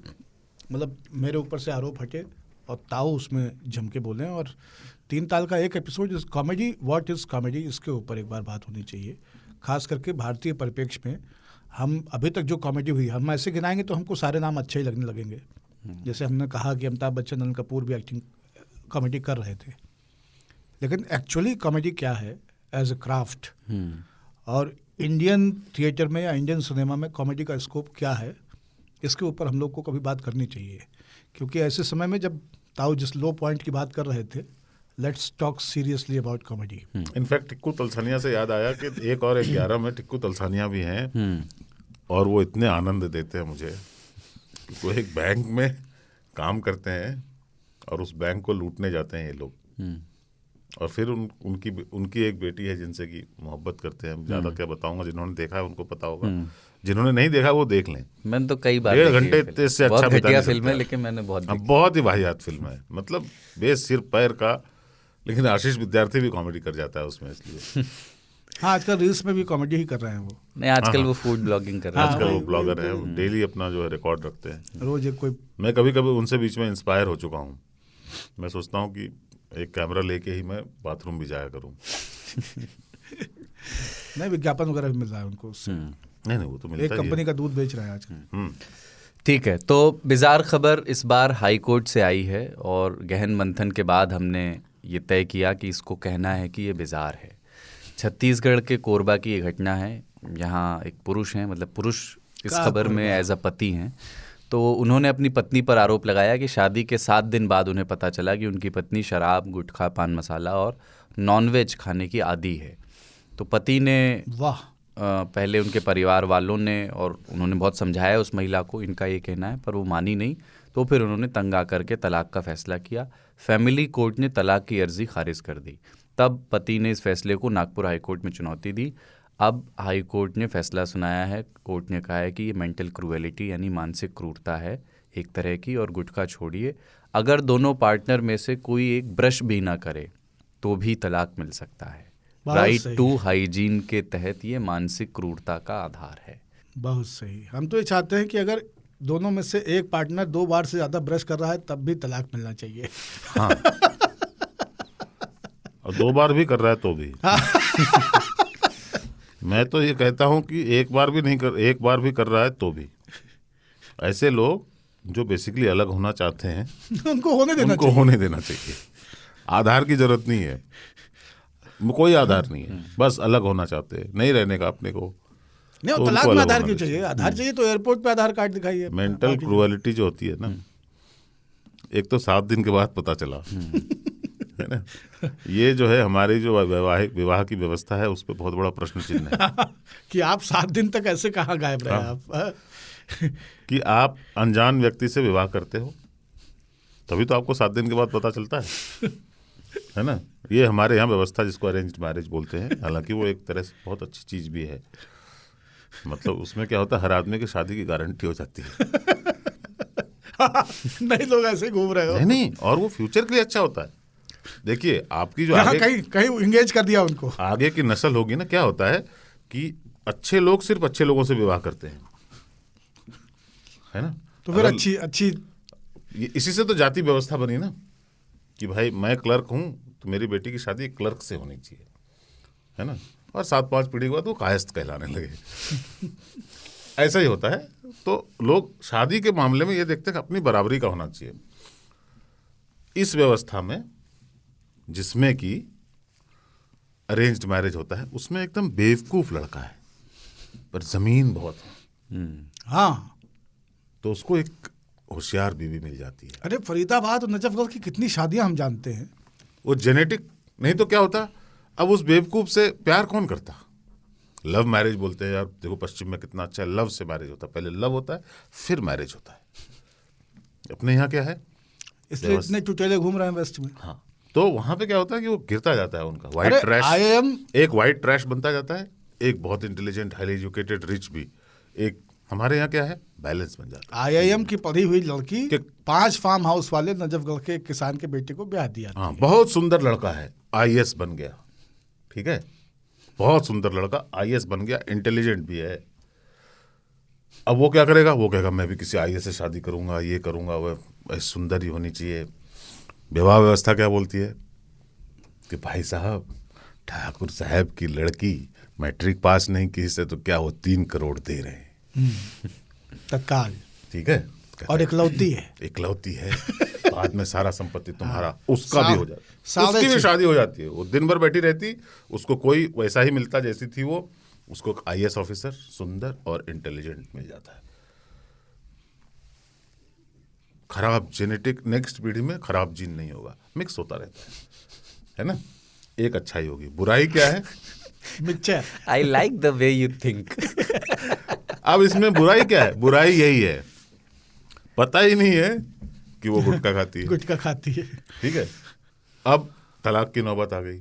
मतलब मेरे ऊपर से आरोप हटे और ताऊ उसमें जम के बोलें, और 3 ताल का एक एपिसोड इस कॉमेडी, व्हाट इज़ कॉमेडी, इसके ऊपर एक बार बात होनी चाहिए। खास करके भारतीय परिप्रेक्ष्य में हम अभी तक जो कॉमेडी हुई, हम ऐसे गिनाएंगे तो हमको सारे नाम अच्छे ही लगने लगेंगे। जैसे हमने कहा कि अमिताभ बच्चन, अनिल कपूर भी एक्टिंग कॉमेडी कर रहे थे, लेकिन एक्चुअली कॉमेडी क्या है एज ए क्राफ्ट, और इंडियन थिएटर में या इंडियन सिनेमा में कॉमेडी का स्कोप क्या है, इसके ऊपर हम लोग को कभी बात करनी चाहिए। क्योंकि ऐसे समय में जब ताऊ जिस लो पॉइंट की बात कर रहे थे, let's talk seriously about comedy. In fact Tikku Talsania से याद आया कि एक और 11 में टिक्कू तलसानिया भी हैं, और वो इतने आनंद देते हैं मुझे। वो एक बैंक में काम करते हैं और उस बैंक को लूटने जाते हैं ये लोग, और फिर उनकी एक बेटी है जिनसे कि मोहब्बत करते हैं। ज़्यादा क्या बताऊंगा, जिन्होंने देखा है उनको पता होगा, जिन्होंने नहीं देखा वो देख लें। मैंने तो कई बार 1.5 घंटे से अच्छा घटिया फिल्म है, लेकिन मैंने बहुत ही वाहियात फिल्म है, मतलब बेस सिर पैर का। लेकिन आशीष विद्यार्थी भी कॉमेडी कर जाता है उसमें, इसलिए हाँ, आजकल रील्स में भी कॉमेडी ही कर रहे हैं वो। नहीं, आजकल वो फूड ब्लॉगिंग कर रहे हैं। आजकल वो ब्लॉगर है, वो डेली अपना जो है रिकॉर्ड रखते हैं, रोज एक कोई। मैं कभी कभी उनसे बीच में इंस्पायर हो चुका हूँ। मैं सोचता हूँ कि एक कैमरा लेके ही मैं बाथरूम भी जाया करूँ। नहीं, विज्ञापन वगैरह भी मिल रहा है उनको उससे। नहीं, वो तो मिलता एक कंपनी का दूध बेच रहा है आजकल। ठीक है, तो बिज़ार खबर इस बार हाई कोर्ट से आई है, और गहन मंथन के बाद हमने ये तय किया कि इसको कहना है कि ये बिज़ार है। छत्तीसगढ़ के कोरबा की ये घटना है। यहाँ एक पुरुष हैं, मतलब पुरुष इस खबर में एज अ पति हैं। तो उन्होंने अपनी पत्नी पर आरोप लगाया कि शादी के 7 दिन बाद उन्हें पता चला कि उनकी पत्नी शराब, गुटखा, पान मसाला और नॉनवेज खाने की आदी है। तो पति ने पहले उनके परिवार वालों ने, और उन्होंने बहुत समझाया उस महिला को, इनका ये कहना है, पर वो मानी नहीं। तो फिर उन्होंने तंग आकर के तलाक का फैसला किया। फैमिली कोर्ट ने तलाक की अर्जी खारिज कर दी। तब पति ने इस फैसले को नागपुर हाई कोर्ट में चुनौती दी। अब हाई कोर्ट ने फैसला सुनाया है। कोर्ट ने कहा है कि ये मेंटल क्रूएलिटी यानी मानसिक क्रूरता है एक तरह की, और गुटखा छोड़िए, अगर दोनों पार्टनर में से कोई एक ब्रश भी ना करे तो भी तलाक मिल सकता है। राइट टू हाइजीन के तहत ये मानसिक क्रूरता का आधार है। बहुत सही। हम तो ये चाहते हैं कि अगर दोनों में से एक पार्टनर 2 बार से ज़्यादा ब्रश कर रहा है तब भी तलाक मिलना चाहिए। हाँ। और 2 बार भी कर रहा है तो भी। मैं तो ये कहता हूँ कि एक बार भी कर रहा है तो भी। ऐसे लोग जो बेसिकली अलग होना चाहते हैं उनको होने देना चाहिए। आधार की जरूरत नहीं है, कोई आधार नहीं है, बस अलग होना चाहते हैं, नहीं रहने का अपने को। नहीं, तो तलाक में आधार क्यों चाहिए? आधार चाहिए तो एयरपोर्ट पे आधार कार्ड दिखाइए। मेंटल क्रूएलिटी जो होती है ना, एक तो 7 दिन के बाद पता चला है ना। ये जो है हमारी जो विवाह की व्यवस्था है उस पर बहुत बड़ा प्रश्न चिन्ह है कि आप 7 दिन तक ऐसे कहाँ गायब रहे आप? कि आप अनजान व्यक्ति से विवाह करते हो तभी तो आपको 7 दिन के बाद पता चलता है ना। ये हमारे यहाँ व्यवस्था जिसको अरेंज्ड मैरिज बोलते हैं, हालांकि वो एक तरह से बहुत अच्छी चीज़ भी है। मतलब उसमें क्या होता है, हर आदमी की शादी की गारंटी हो जाती है। नहीं, लोग ऐसे घूम रहे हो। नहीं, और वो फ्यूचर के लिए अच्छा होता है। देखिए आपकी जो यहाँ आगे कहीं इंगेज कर दिया उनको, आगे की नस्ल होगी ना, क्या होता है कि अच्छे लोग सिर्फ अच्छे लोगों से विवाह करते हैं, है ना। तो फिर अच्छी इसी से तो जाति व्यवस्था बनी ना, कि भाई मैं क्लर्क हूँ तो मेरी बेटी की शादी क्लर्क से होनी चाहिए, है ना। और 7-5 पीढ़ी के बाद वो कायस्थ कहलाने लगे। ऐसा ही होता है। तो लोग शादी के मामले में ये देखते हैं कि अपनी बराबरी का होना चाहिए। इस व्यवस्था में जिसमें कि अरेंज्ड मैरिज होता है उसमें एकदम बेवकूफ लड़का है पर जमीन बहुत है, हाँ, तो उसको एक होशियार बीवी मिल जाती है। अरे फरीदाबाद और नजफगढ़ की कितनी शादियां हम जानते हैं। वो जेनेटिक नहीं तो क्या होता, अब उस बेवकूफ से प्यार कौन करता? लव मैरिज बोलते हैं यार, देखो पश्चिम में कितना अच्छा है, लव से मैरिज होता है, पहले लव होता है फिर मैरिज होता है। अपने यहाँ क्या है, इसलिए इतने टुटेले घूम रहे हैं वेस्ट में। हाँ, तो वहां पे क्या होता है कि वो गिरता जाता है उनका व्हाइट ट्रैश, एक व्हाइट ट्रैश बनता जाता है, एक बहुत इंटेलिजेंट हाईली एजुकेटेड रिच भी, एक हमारे यहाँ क्या है बैलेंस बन जाता है। IIM की पढ़ी हुई लड़की 5 फार्म हाउस वाले नजफगढ़ के किसान के बेटे को ब्याह दिया। हाँ, बहुत सुंदर लड़का है, IAS बन गया, ठीक है, बहुत सुंदर लड़का IAS बन गया, इंटेलिजेंट भी है। अब वो क्या करेगा, वो कहेगा मैं भी किसी IAS से शादी करूंगा, ये करूंगा, वह सुंदर ही होनी चाहिए। विवाह व्यवस्था क्या बोलती है कि भाई साहब ठाकुर साहब की लड़की मैट्रिक पास नहीं की से तो क्या वो 3 करोड़ दे रहे हैं तत्काल, ठीक है, और इकलौती है बाद में सारा संपत्ति तुम्हारा, उसका भी हो जाता, साढ़े उसकी भी 6 शादी हो जाती है। वो दिन भर बैठी रहती, उसको कोई वैसा ही मिलता जैसी थी वो, उसको IAS ऑफिसर सुंदर और इंटेलिजेंट मिल जाता है। खराब जेनेटिक, नेक्स्ट पीढ़ी में खराब जीन नहीं होगा, मिक्स होता रहता है ना। एक अच्छाई होगी, बुराई क्या है? Mixture. I like the way you think. अब इसमें बुराई क्या है? बुराई यही है, पता ही नहीं है कि वो गुटखा खाती है, ठीक है। अब तलाक की नौबत आ गई।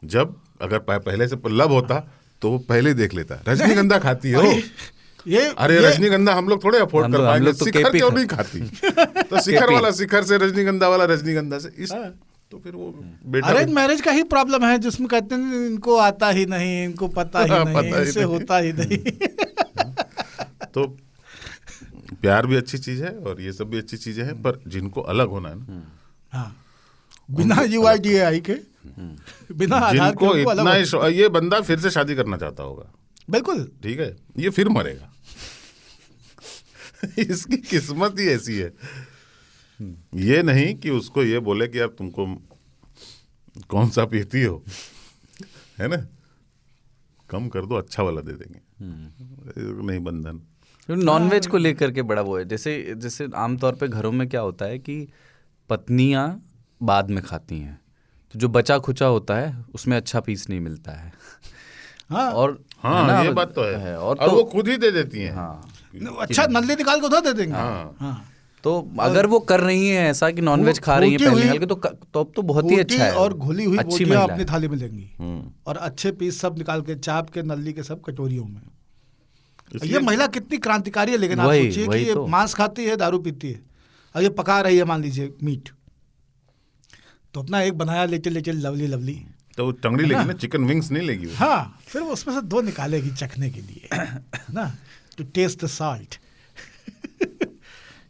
जब अगर पहले से लव होता तो वो पहले ही देख लेता, रजनीगंधा खाती हो, अरे रजनीगंधा हम लोग थोड़े अफोर्ड कर पाएंगे, शिखर क्यों नहीं खाती? तो शिखर वाला शिखर से, रजनीगंधा वाला रजनीगंधा से, इस तो फिर वो बेटा अरेंज मैरिज का ही प्रॉब्लम है, जिसमें कहते हैं इनको आता ही नहीं, इनको पता ही नहीं, इनसे होता ही नहीं। तो प्यार भी अच्छी चीज है और ये सब भी अच्छी चीजें हैं, पर जिनको अलग होना है ना, हाँ, बिना UIDAI के, बिना आधार के, जिनको उनको इतना अलग ये बंदा फिर से शादी करना चाहता होगा, बिल्कुल, ठीक है, ये फिर मरेगा। इसकी किस्मत ही ऐसी है। ये नहीं कि उसको ये बोले कि यार तुमको कौन सा पीती हो, है ना, कम कर दो, अच्छा वाला दे देंगे, नहीं बंधन। नॉनवेज को लेकर के बड़ा वो है, जैसे आमतौर पे घरों में क्या होता है कि पत्नियां बाद में खाती हैं, तो जो बचा खुचा होता है उसमें अच्छा पीस नहीं मिलता है। हाँ, और हाँ, ये बात तो है, और तो वो खुद ही दे देती हैं। हाँ, अच्छा नल्ली निकाल के उधर दे देंगे। हाँ, तो अगर वो कर रही हैं ऐसा कि नॉनवेज खा रही हैं पहले हल्के, तो अब तो बहुत ही अच्छा है, और घुली हुई अच्छी बोटियां महिला अपनी थाली में लेंगी, और अच्छे पीस सब निकाल के चाप के नल्ली के सब कटोरियों में। ये महिला कितनी क्रांतिकारी है, लेकिन आप सोचिए कि ये मांस खाती है, दारू पीती है, और ये पका रही है मान लीजिए मीट, तो अपना एक बनाया लिटिल लवली, तो टंगड़ी लेगी ना, चिकन विंग्स नहीं लेगी। हाँ, फिर वो उसमें से 2 निकालेगी चखने के लिए ना, टू टेस्ट द सॉल्ट।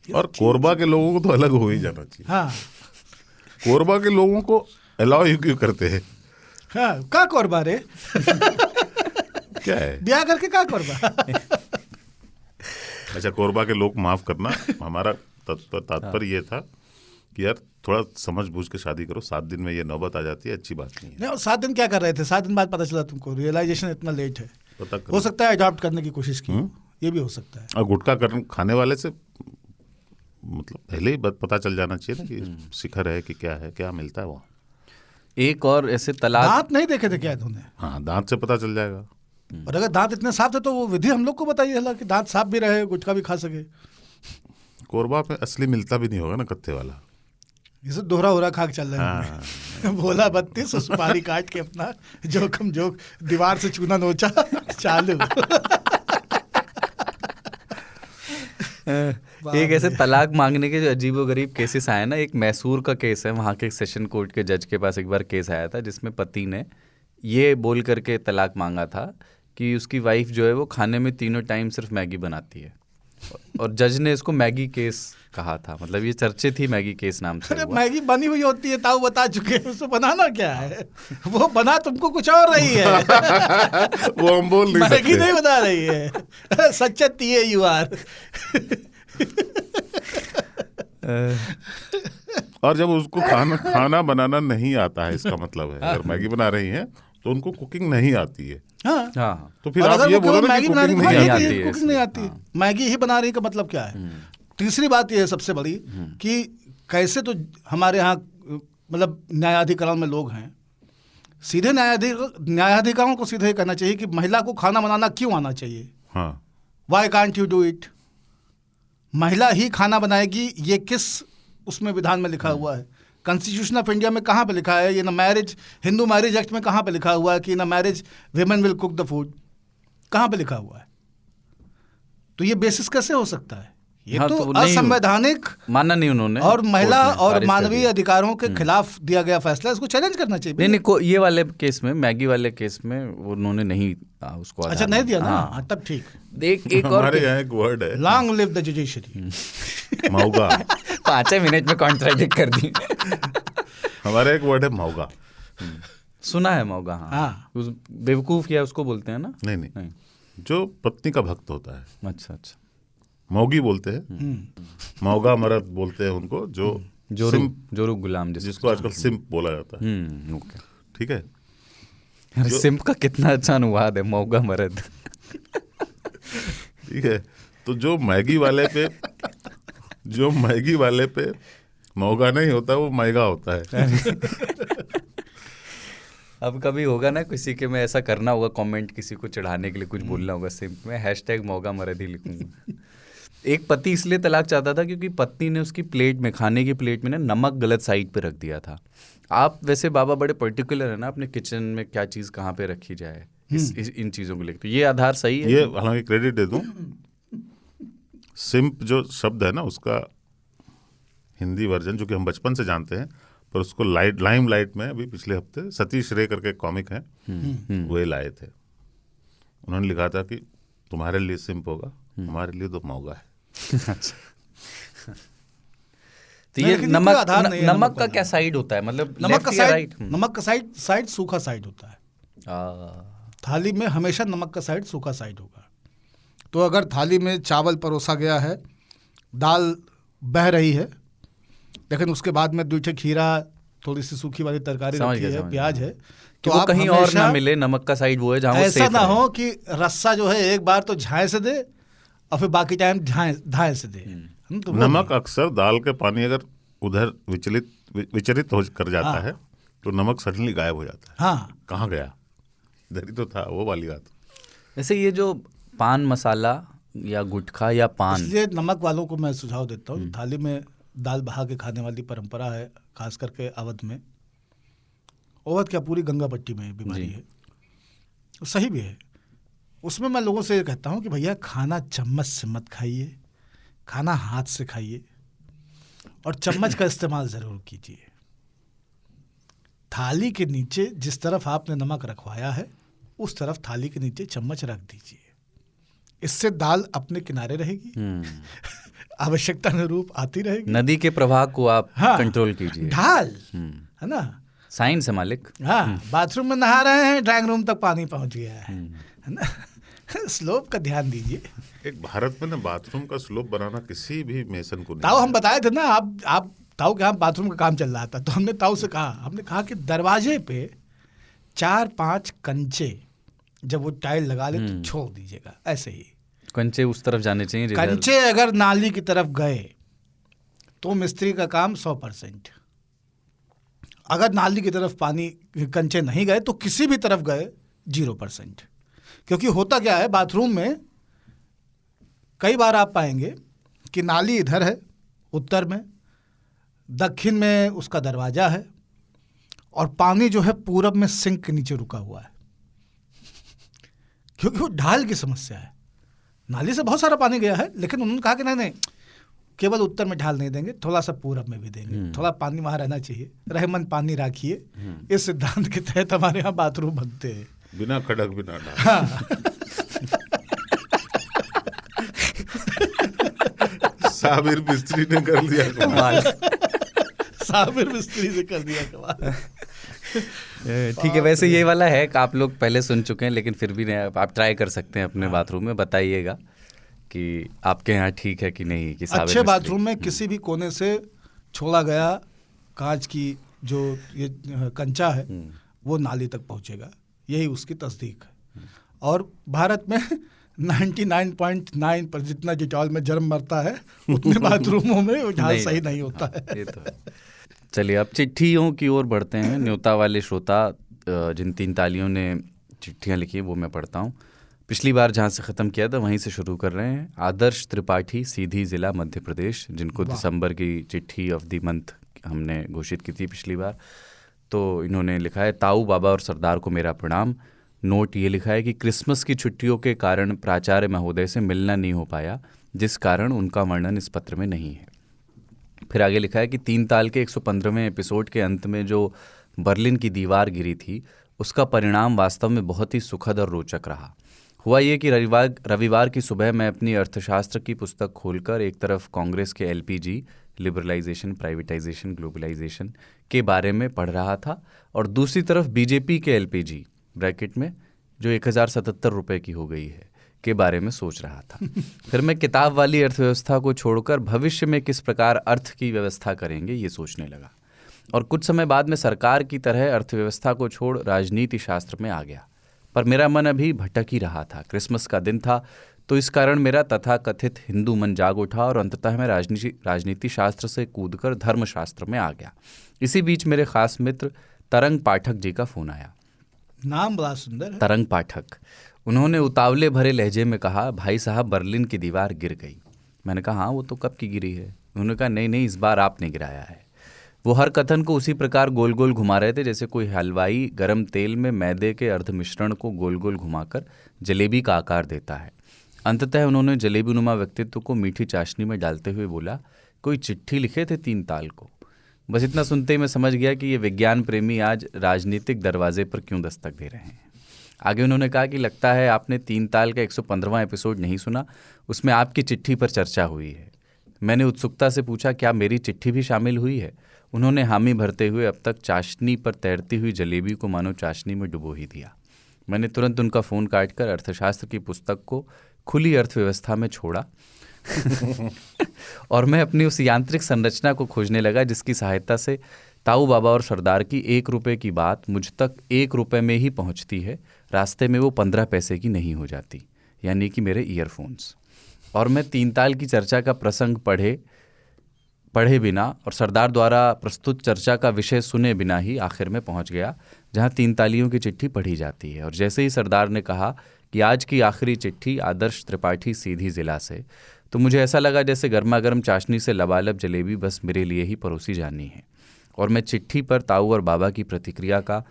और कोरबा के लोगों को तो अलग हो ही जाना चाहिए। हाँ, कोरबा के लोगों को अलाउ ही क्यों करते हैं? हाँ, का कोरबा रे? क्या है ब्याह करके का कोरबा? अच्छा, कोरबा के लोग माफ करना, हमारा तात्पर्य ये था कि यार थोड़ा समझ बूझ के शादी करो, 7 दिन में ये नौबत आ जाती है, अच्छी बात नहीं है। नहीं, 7 दिन क्या कर रहे थे? 7 दिन बाद पता चला तुमको, रियलाइजेशन इतना लेट है। हो सकता है अडॉप्ट करने की कोशिश की, ये भी हो सकता है। और गुटखा खाने वाले से मतलब पहले ही पता चल जाना चाहिए ना कि शिखर है कि क्या मिलता है वहाँ। एक और ऐसे तलाक, दांत नहीं देखे थे क्या इन्होंने? हाँ, दांत से पता चल जाएगा। और अगर दांत इतने साफ थे तो वो विधि हम लोग को बताइए हला कि दांत साफ भी रहे, गुटखा भी खा सके। कोरबा में असली मिलता भी नहीं होगा ना कत्थे वाला, जैसे दोहरा हो रहा खाक चल रहा है। बोला 32 सुपारी काट के अपना जोखम जोक दीवार से चूना नोचा चालू। एक ऐसे तलाक मांगने के जो अजीबोगरीब केसेस आए ना, एक मैसूर का केस है, वहाँ के सेशन कोर्ट के जज के पास एक बार केस आया था जिसमें पति ने ये बोल करके तलाक मांगा था कि उसकी वाइफ जो है वो खाने में तीनों टाइम सिर्फ मैगी बनाती है, और जज ने इसको मैगी केस कहा था। मतलब ये चर्चे थी मैगी केस नाम से। अरे मैगी बनी हुई होती है, ताऊ बता चुके हैं, उसको बनाना क्या है? वो बना तुमको कुछ और रही है। वो हम बोल नहीं सकते, मैगी नहीं बना रही है। सच्चा तीये यू आर। और जब उसको खाना बनाना नहीं आता है, इसका मतलब है अगर मैगी बना रही हैं तो उनको कुकिंग नहीं आती है। हाँ, हाँ, तो फिर आप ये बोलो ना कि कुकिंग नहीं आती है। कुकिंग नहीं आती, मैगी ही बना रही का मतलब क्या है? तीसरी बात यह है सबसे बड़ी कि कैसे तो हमारे यहाँ मतलब न्यायाधिकरण में लोग हैं, सीधे न्यायाधिकरण को सीधे कहना चाहिए कि महिला को खाना बनाना क्यों आना चाहिए? हाँ, why can't you do it? महिला ही खाना बनाएगी, ये किस उसमें विधान में लिखा हुआ है? कॉन्स्टिट्यूशन ऑफ इंडिया में कहाँ पे लिखा है? ये ना मैरिज, हिंदू मैरिज एक्ट में कहाँ पे लिखा हुआ है कि ना marriage women will cook the food? कहाँ पे लिखा हुआ है? तो ये बेसिस कैसे हो सकता है? ये हाँ, तो तो असंवैधानिक माना नहीं उन्होंने, और महिला और खारिज कर मानवीय दिया। अधिकारों के खिलाफ दिया गया फैसला, इसको चैलेंज करना चाहिए। नहीं, ये वाले केस में, मैगी वाले केस में उन्होंने नहीं उसको अच्छा आधार नहीं दिया ना? हाँ। हाँ, तब ठीक। एक और हमारे यहाँ एक वर्ड है, लॉन्ग लिव द जुडिशरी। मौगा। 5 मिनट में कॉन्ट्रैडिक्ट कर दी। हमारा एक वर्ड है मौगा। सुना है मौगा? हाँ, उस बेवकूफ या उसको बोलते हैं ना? नहीं, जो पत्नी का भक्त होता है। अच्छा, मौगी बोलते हैं, मौगा मर्द बोलते हैं उनको, जो जोरू गुलाम जिसको आजकल सिम्प बोला जाता है। ओके, ठीक है। अरे सिम्प का कितना अच्छा अनुवाद है, मौगा मर्द। ठीक है, तो जो मैगी वाले पे मौगा नहीं होता, वो मैगा होता है। अब कभी होगा ना किसी के में ऐसा करना होगा कमेंट, किसी को चढ़ाने के लिए कुछ बोलना होगा सिम्प में, हैशटैग मौगा मर्द ही लिखूंगा। एक पति इसलिए तलाक चाहता था क्योंकि पत्नी ने उसकी प्लेट में, खाने की प्लेट में ना नमक गलत साइड पे रख दिया था। आप वैसे बाबा बड़े पर्टिकुलर है ना अपने किचन में क्या चीज़ कहाँ पे रखी जाए, इन चीज़ों को लेकर, तो ये आधार सही है। ये हालांकि क्रेडिट दे दूं, सिम्प जो शब्द है ना, उसका हिंदी वर्जन जो कि हम बचपन से जानते हैं, पर उसको लाइम लाइट में अभी पिछले हफ्ते सतीश रे करके कॉमिक हैं, वे लाए थे। उन्होंने लिखा था कि तुम्हारे लिए सिम्प होगा, हमारे लिए तो मौगा है। तो ये नमक का क्या साइड होता है? मतलब नमक का साइड सूखा साइड होता है। थाली में हमेशा नमक का साइड सूखा साइड होगा। तो अगर थाली में चावल परोसा गया है, दाल बह रही है, लेकिन उसके बाद में 2 खीरा, थोड़ी सी सूखी वाली तरकारी रखी है, प्याज है, तो आप कहीं और ना मिले, नमक का साइड वो है जहाँ ऐसा ना हो कि रस्सा जो है एक बार तो झाए से दे और फिर बाकी टाइम धाए से दे। तो नमक अक्सर दाल के पानी अगर उधर विचलित हो कर जाता है तो नमक सडनली गायब हो जाता है। हाँ, कहाँ गया? इधर ही तो था, वो वाली बात। वैसे ये जो पान मसाला या गुटखा या पान, इसलिए नमक वालों को मैं सुझाव देता हूँ, थाली में दाल बहा के खाने वाली परंपरा है, खास करके अवध में। अवध क्या, पूरी गंगा पट्टी में बीमारी है, सही भी है। उसमें मैं लोगों से कहता हूँ कि भैया खाना चम्मच से मत खाइए, खाना हाथ से खाइए, और चम्मच का इस्तेमाल ज़रूर कीजिए। थाली के नीचे जिस तरफ आपने नमक रखवाया है उस तरफ थाली के नीचे चम्मच रख दीजिए। इससे दाल अपने किनारे रहेगी, आवश्यकता अनुरूप आती रहेगी। नदी के प्रवाह को आप कंट्रोल कीजिए। ढाल है ना, साइंस है मालिक। हाँ, बाथरूम में नहा रहे हैं, ड्राइंग रूम तक पानी पहुंच गया है ना। स्लोप का ध्यान दीजिए। एक भारत में ना बाथरूम का स्लोप बनाना किसी भी मेसन को नहीं। ताऊ हम बताए थे ना, आप ताऊ के यहाँ बाथरूम का काम चल रहा था, तो हमने ताऊ से कहा, हमने कहा कि दरवाजे पे 4-5 कंचे जब वो टाइल लगा ले तो छोड़ दीजिएगा, ऐसे ही कंचे उस तरफ जाने चाहिए। कंचे अगर नाली की तरफ गए तो मिस्त्री का काम 100%। अगर नाली की तरफ पानी कंचे नहीं गए तो किसी भी तरफ गए 0%। क्योंकि होता क्या है, बाथरूम में कई बार आप पाएंगे कि नाली इधर है उत्तर में, दक्षिण में उसका दरवाजा है, और पानी जो है पूरब में सिंक के नीचे रुका हुआ है, क्योंकि वो ढाल की समस्या है। नाली से बहुत सारा पानी गया है, लेकिन उन्होंने कहा कि नहीं, केवल उत्तर में ढाल नहीं देंगे, थोड़ा सा पूरब में भी देंगे, थोड़ा पानी वहाँ रहना चाहिए, रहमन पानी राखिए। इस सिद्धांत के तहत हमारे यहाँ बाथरूम बनते हैं, बिना खड़क बिना ढाल। हाँ। साबिर मिस्त्री ने कर लिया कमाल। साबिर मिस्त्री से कर दिया कमाल। ठीक है, वैसे ये वाला है कि आप लोग पहले सुन चुके हैं, लेकिन फिर भी आप ट्राई कर सकते हैं अपने बाथरूम में, बताइएगा कि आपके यहाँ ठीक है कि नहीं। कि अच्छे बाथरूम में किसी भी कोने से छोड़ा गया कांच की जो ये कंचा है वो नाली तक पहुँचेगा, यही उसकी तस्दीक है। और भारत में 99.9 पर जितना डिटॉल में जर्म मरता है, उतने बाथरूमों में वो ढाल सही नहीं होता है। ये तो है। चलिए अब चिट्ठियों की ओर बढ़ते हैं। न्योता वाले श्रोता जिन 3 तालियों ने चिट्ठियां लिखी वो मैं पढ़ता हूँ। पिछली बार जहाँ से ख़त्म किया था वहीं से शुरू कर रहे हैं। आदर्श त्रिपाठी, सीधी ज़िला मध्य प्रदेश, जिनको दिसंबर की चिट्ठी ऑफ द मंथ हमने घोषित की थी पिछली बार। तो इन्होंने लिखा है, ताऊ बाबा और सरदार को मेरा प्रणाम। नोट ये लिखा है कि क्रिसमस की छुट्टियों के कारण प्राचार्य महोदय से मिलना नहीं हो पाया, जिस कारण उनका वर्णन इस पत्र में नहीं है। फिर आगे लिखा है कि 3 ताल के 115वें एपिसोड के अंत में जो बर्लिन की दीवार गिरी थी, उसका परिणाम वास्तव में बहुत ही सुखद और रोचक रहा। हुआ ये कि रविवार की सुबह मैं अपनी अर्थशास्त्र की पुस्तक खोलकर एक तरफ कांग्रेस के LPG, लिबरलाइजेशन, प्राइवेटाइजेशन, ग्लोबलाइजेशन के बारे में पढ़ रहा था, और दूसरी तरफ BJP के LPG ब्रैकेट में जो 1077 रुपये की हो गई है के बारे में सोच रहा था। फिर मैं किताब वाली अर्थव्यवस्था को छोड़कर भविष्य में किस प्रकार अर्थ की व्यवस्था करेंगे ये सोचने लगा, और कुछ समय बाद में सरकार की तरह अर्थव्यवस्था को छोड़ राजनीति शास्त्र में आ गया। पर मेरा मन अभी भटक ही रहा था। क्रिसमस का दिन था, तो इस कारण मेरा तथाकथित हिंदू मन जाग उठा और अंततः मैं राजनीति शास्त्र से कूदकर धर्मशास्त्र में आ गया। इसी बीच मेरे खास मित्र तरंग पाठक जी का फोन आया। नाम बड़ा सुंदर है, तरंग पाठक। उन्होंने उतावले भरे लहजे में कहा, भाई साहब बर्लिन की दीवार गिर गई। मैंने कहा, हाँ वो तो कब की गिरी है? उन्होंने कहा, नहीं इस बार आपने गिराया है। वो हर कथन को उसी प्रकार गोल गोल घुमा रहे थे जैसे कोई हलवाई गर्म तेल में मैदे के अर्ध मिश्रण को गोल गोल घुमाकर जलेबी का आकार देता है। अंततः उन्होंने जलेबी नुमा व्यक्तित्व को मीठी चाशनी में डालते हुए बोला, कोई चिट्ठी लिखे थे 3 ताल को। बस इतना सुनते ही मैं समझ गया कि ये विज्ञान प्रेमी आज राजनीतिक दरवाजे पर क्यों दस्तक दे रहे हैं। आगे उन्होंने कहा कि लगता है आपने 3 ताल का 115वां एपिसोड नहीं सुना, उसमें आपकी चिट्ठी पर चर्चा हुई है। मैंने उत्सुकता से पूछा, क्या मेरी चिट्ठी भी शामिल हुई है? उन्होंने हामी भरते हुए अब तक चाशनी पर तैरती हुई जलेबी को मानो चाशनी में डुबो ही दिया। मैंने तुरंत उनका फ़ोन काटकर अर्थशास्त्र की पुस्तक को खुली अर्थव्यवस्था में छोड़ा और मैं अपनी उस यांत्रिक संरचना को खोजने लगा जिसकी सहायता से ताऊ बाबा और सरदार की 1 रुपये की बात मुझ तक 1 रुपये में ही पहुंचती है, रास्ते में वो 15 पैसे की नहीं हो जाती, यानी कि मेरे ईयरफोन्स। और मैं 3 ताल की चर्चा का प्रसंग पढ़े बिना और सरदार द्वारा प्रस्तुत चर्चा का विषय सुने बिना ही आखिर में पहुंच गया जहां 3 तालियों की चिट्ठी पढ़ी जाती है। और जैसे ही सरदार ने कहा कि आज की आखिरी चिट्ठी आदर्श त्रिपाठी, सीधी ज़िला से, तो मुझे ऐसा लगा जैसे गर्मा गर्म चाशनी से लबालब जलेबी बस मेरे लिए ही परोसी जानी है। और मैं चिट्ठी पर ताऊ और बाबा की प्रतिक्रिया का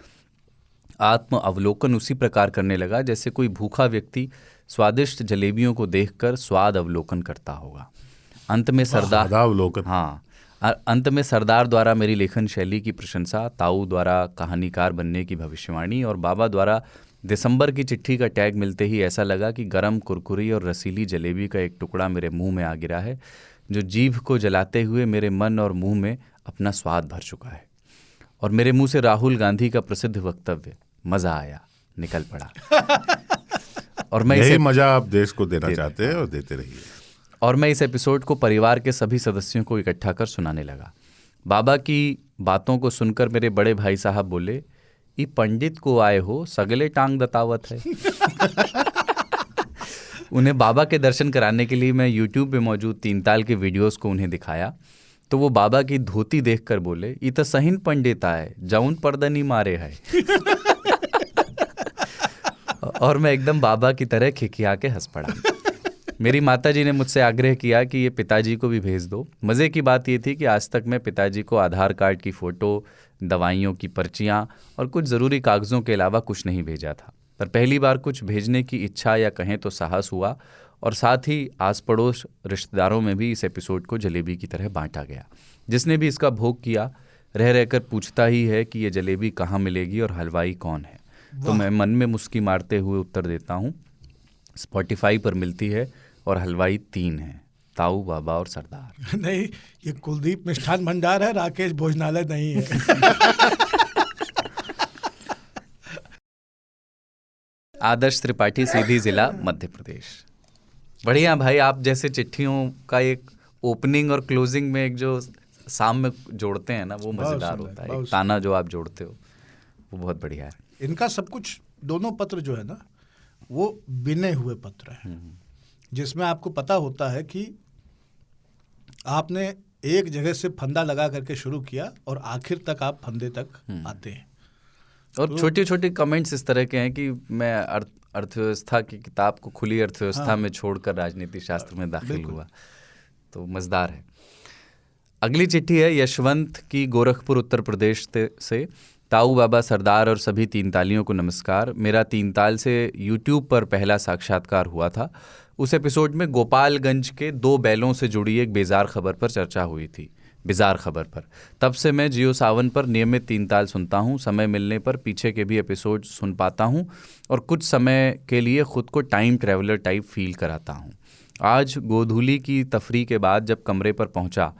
आत्म अवलोकन उसी प्रकार करने लगा जैसे कोई भूखा व्यक्ति स्वादिष्ट जलेबियों को देखकर स्वाद अवलोकन करता होगा। अंत में सरदार द्वारा मेरी लेखन शैली की प्रशंसा, ताऊ द्वारा कहानीकार बनने की भविष्यवाणी और बाबा द्वारा दिसंबर की चिट्ठी का टैग मिलते ही ऐसा लगा कि गरम कुरकुरी और रसीली जलेबी का एक टुकड़ा मेरे मुंह में आ गिरा है, जो जीभ को जलाते हुए मेरे मन और मुंह में अपना स्वाद भर चुका है। और मेरे मुंह से राहुल गांधी का प्रसिद्ध वक्तव्य "मजा आया" निकल पड़ा। और मैं यही मजा आप देश को देना चाहते हैं और देते रहिए। और मैं इस एपिसोड को परिवार के सभी सदस्यों को इकट्ठा कर सुनाने लगा। बाबा की बातों को सुनकर मेरे बड़े भाई साहब बोले, "ई पंडित को आए हो, सगले टांग दतावत है।" उन्हें बाबा के दर्शन कराने के लिए मैं YouTube पे मौजूद 3 ताल के वीडियोस को उन्हें दिखाया तो वो बाबा की धोती देखकर बोले, ये तो सहीन पंडित आए, जाउन पर्दनी मारे है। और मैं एकदम बाबा की तरह खिखिया के हंस पड़ा। मेरी माताजी ने मुझसे आग्रह किया कि ये पिताजी को भी भेज दो। मज़े की बात ये थी कि आज तक मैं पिताजी को आधार कार्ड की फ़ोटो, दवाइयों की पर्चियाँ और कुछ ज़रूरी कागज़ों के अलावा कुछ नहीं भेजा था। पर पहली बार कुछ भेजने की इच्छा या कहें तो साहस हुआ, और साथ ही आस पड़ोस रिश्तेदारों में भी इस एपिसोड को जलेबी की तरह बांटा गया। जिसने भी इसका भोग किया रह रहकर पूछता ही है कि ये जलेबी कहाँ मिलेगी और हलवाई कौन है। तो मैं मन में मुस्की मारते हुए उत्तर देता हूँ, स्पॉटिफाई पर मिलती है और हलवाई 3 हैं, ताऊ, बाबा और सरदार। नहीं, ये कुलदीप मिष्ठान भंडार है, राकेश भोजनालय नहीं है। आदर्श त्रिपाठी, सीधी जिला, मध्य प्रदेश। बढ़िया भाई, आप जैसे चिट्ठियों का एक ओपनिंग और क्लोजिंग में एक जो शाम में जोड़ते हैं ना, वो मज़ेदार होता है। एक ताना जो आप जोड़ते हो वो बहुत बढ़िया है। इनका सब कुछ, दोनों पत्र जो है ना, वो बिने हुए पत्र हैं, जिसमें आपको पता होता है कि आपने एक जगह से फंदा लगा करके शुरू किया और आखिर तक आप फंदे तक आते हैं। और छोटे छोटे कमेंट्स इस तरह के हैं कि मैं अर्थव्यवस्था की किताब को खुली अर्थव्यवस्था में छोड़कर राजनीति शास्त्र में दाखिल हुआ, तो मज़ेदार है। अगली चिट्ठी है यशवंत की, गोरखपुर उत्तर प्रदेश से। ताऊ, बाबा, सरदार और सभी 3 तालियों को नमस्कार। मेरा 3 ताल से यूट्यूब पर पहला साक्षात्कार हुआ था। उस एपिसोड में गोपालगंज के 2 बैलों से जुड़ी एक बेजार खबर पर चर्चा हुई थी। बिजार खबर पर। तब से मैं जियो सावन पर नियमित 3 ताल सुनता हूँ। समय मिलने पर पीछे के भी एपिसोड सुन पाता हूँ और कुछ समय के लिए खुद को टाइम ट्रैवलर टाइप फील कराता हूँ। आज गोधूली की तफरी के बाद जब कमरे पर पहुँचा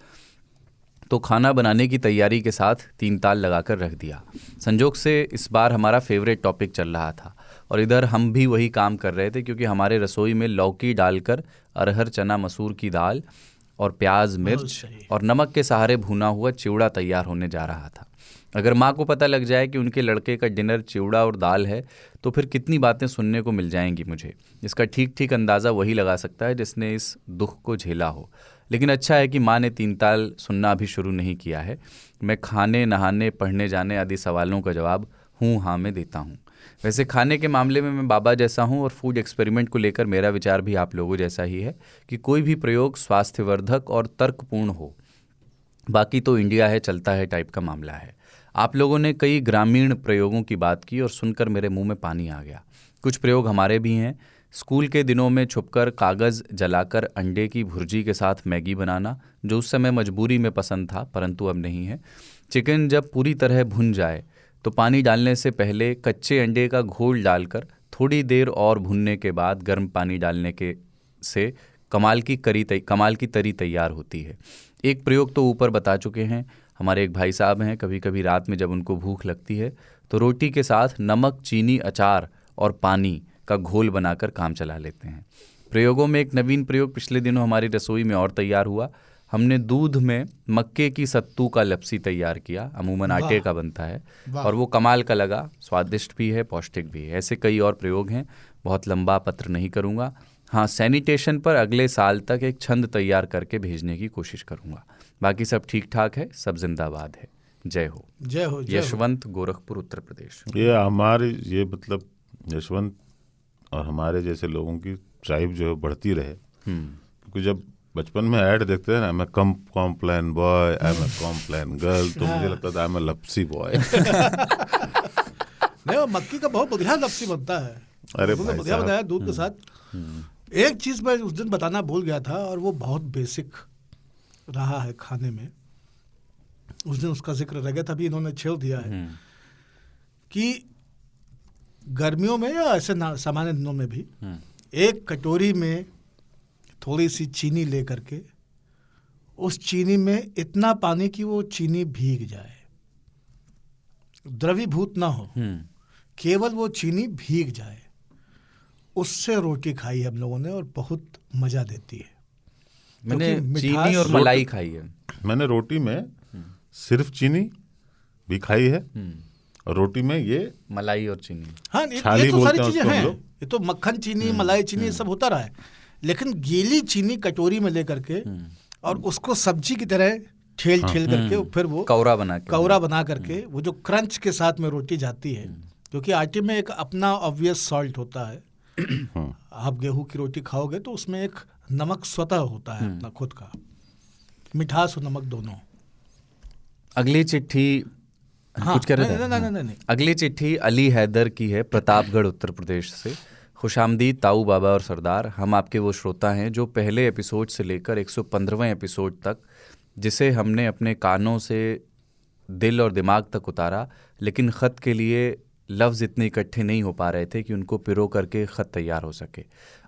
तो खाना बनाने की तैयारी के साथ 3 ताल लगाकर रख दिया। संजोग से इस बार हमारा फेवरेट टॉपिक चल रहा था और इधर हम भी वही काम कर रहे थे, क्योंकि हमारे रसोई में लौकी डालकर अरहर, चना, मसूर की दाल और प्याज, मिर्च और नमक के सहारे भुना हुआ चिवड़ा तैयार होने जा रहा था। अगर माँ को पता लग जाए कि उनके लड़के का डिनर चिवड़ा और दाल है तो फिर कितनी बातें सुनने को मिल जाएंगी मुझे। इसका ठीक ठीक अंदाज़ा वही लगा सकता है जिसने इस दुख को झेला हो। लेकिन अच्छा है कि माँ ने 3 ताल सुनना अभी शुरू नहीं किया है। मैं खाने, नहाने, पढ़ने जाने आदि सवालों का जवाब हूँ हाँ में देता हूँ। वैसे खाने के मामले में मैं बाबा जैसा हूँ और फूड एक्सपेरिमेंट को लेकर मेरा विचार भी आप लोगों जैसा ही है कि कोई भी प्रयोग स्वास्थ्यवर्धक और तर्कपूर्ण हो। बाकी तो इंडिया है, चलता है टाइप का मामला है। आप लोगों ने कई ग्रामीण प्रयोगों की बात की और सुनकर मेरे मुंह में पानी आ गया। कुछ प्रयोग हमारे भी हैं। स्कूल के दिनों में छुपकर कागज़ जलाकर अंडे की भुर्जी के साथ मैगी बनाना, जो उस समय मजबूरी में पसंद था परंतु अब नहीं है। चिकन जब पूरी तरह भुन जाए तो पानी डालने से पहले कच्चे अंडे का घोल डालकर थोड़ी देर और भुनने के बाद गर्म पानी डालने के से कमाल की तरी तैयार होती है। एक प्रयोग तो ऊपर बता चुके हैं। हमारे एक भाई साहब हैं, कभी कभी रात में जब उनको भूख लगती है तो रोटी के साथ नमक, चीनी, अचार और पानी का घोल बनाकर काम चला लेते हैं। प्रयोगों में एक नवीन प्रयोग पिछले दिनों हमारी रसोई में और तैयार हुआ। हमने दूध में मक्के की सत्तू का लपसी तैयार किया। अमूमन आटे का बनता है और वो कमाल का लगा, स्वादिष्ट भी है, पौष्टिक भी है। ऐसे कई और प्रयोग हैं। बहुत लंबा पत्र नहीं करूँगा। हाँ, सैनिटेशन पर अगले साल तक एक छंद तैयार करके भेजने की कोशिश करूँगा। बाकी सब ठीक ठाक है, सब जिंदाबाद है। जय हो। जय हो। यशवंत, गोरखपुर उत्तर प्रदेश। ये मतलब यशवंत और हमारे जैसे लोगों की ट्राइब जो है बढ़ती रहे। क्योंकि जब बचपन में ऐड देखते हैं ना, मैं Complan boy, I am Complan girl, तो मुझे लगता था आई एम लपसी बॉय। नहीं, वो मक्की का बहुत बढ़िया लपसी बनता है। अरे बढ़िया बनाया दूध के साथ। एक चीज मैं उस दिन बताना भूल गया था और वो बहुत बेसिक रहा है खाने में। उस दिन उसका जिक्र रह गया था, अभी इन्होंने छेड़ दिया है कि गर्मियों में या ऐसे सामान्य दिनों में भी एक कटोरी में थोड़ी सी चीनी ले करके उस चीनी में इतना पानी कि वो चीनी भीग जाए, द्रवीभूत ना हो, केवल वो चीनी भीग जाए, उससे रोटी खाई हम लोगों ने और बहुत मजा देती है। मैंने चीनी और मलाई खाई है। मैंने रोटी में सिर्फ चीनी भी खाई है और रोटी में ये मलाई और चीनी। हाँ, ये तो सारी चीजें हैं। ये तो मक्खन चीनी, मलाई चीनी सब होता रहा है। लेकिन गीली चीनी कटोरी में लेकर के और उसको सब्जी की तरह ठेल करके फिर वो कौरा बना करके वो जो क्रंच के साथ में रोटी जाती है, क्योंकि आटे में एक अपना ऑब्वियस सॉल्ट होता है। आप गेहूं की रोटी खाओगे तो उसमें एक नमक स्वतः होता है अपना खुद का, मिठास और नमक दोनों। अगली चिट्ठी कुछ कह रहे थे? नहीं। अगली चिट्ठी अली हैदर की है, प्रतापगढ़ उत्तर प्रदेश से। खुशामदीद ताऊ बाबा और सरदार, हम आपके वो श्रोता हैं जो पहले एपिसोड से लेकर 115वें एपिसोड तक, जिसे हमने अपने कानों से दिल और दिमाग तक उतारा, लेकिन ख़त के लिए लफ्ज़ इतने इकट्ठे नहीं हो पा रहे थे कि उनको पिरो करके ख़त तैयार हो सके।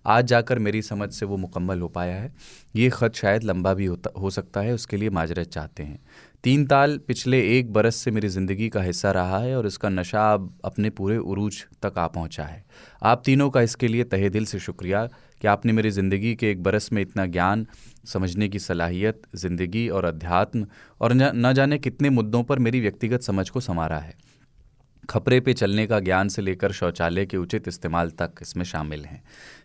आज जाकर मेरी समझ से वो मुकम्मल हो पाया है। ये ख़त शायद लंबा भी हो सकता है, उसके लिए माजरत चाहते हैं। 3 ताल पिछले 1 बरस से मेरी ज़िंदगी का हिस्सा रहा है और इसका नशा अब अपने पूरे उरूज तक आ पहुंचा है। आप तीनों का इसके लिए तहे दिल से शुक्रिया कि आपने मेरी ज़िंदगी के 1 बरस में इतना ज्ञान, समझने की सलाहियत, ज़िंदगी और अध्यात्म और न जाने कितने मुद्दों पर मेरी व्यक्तिगत समझ को संवारा है। खपरे पे चलने का ज्ञान से लेकर शौचालय के उचित इस्तेमाल तक इसमें शामिल हैं।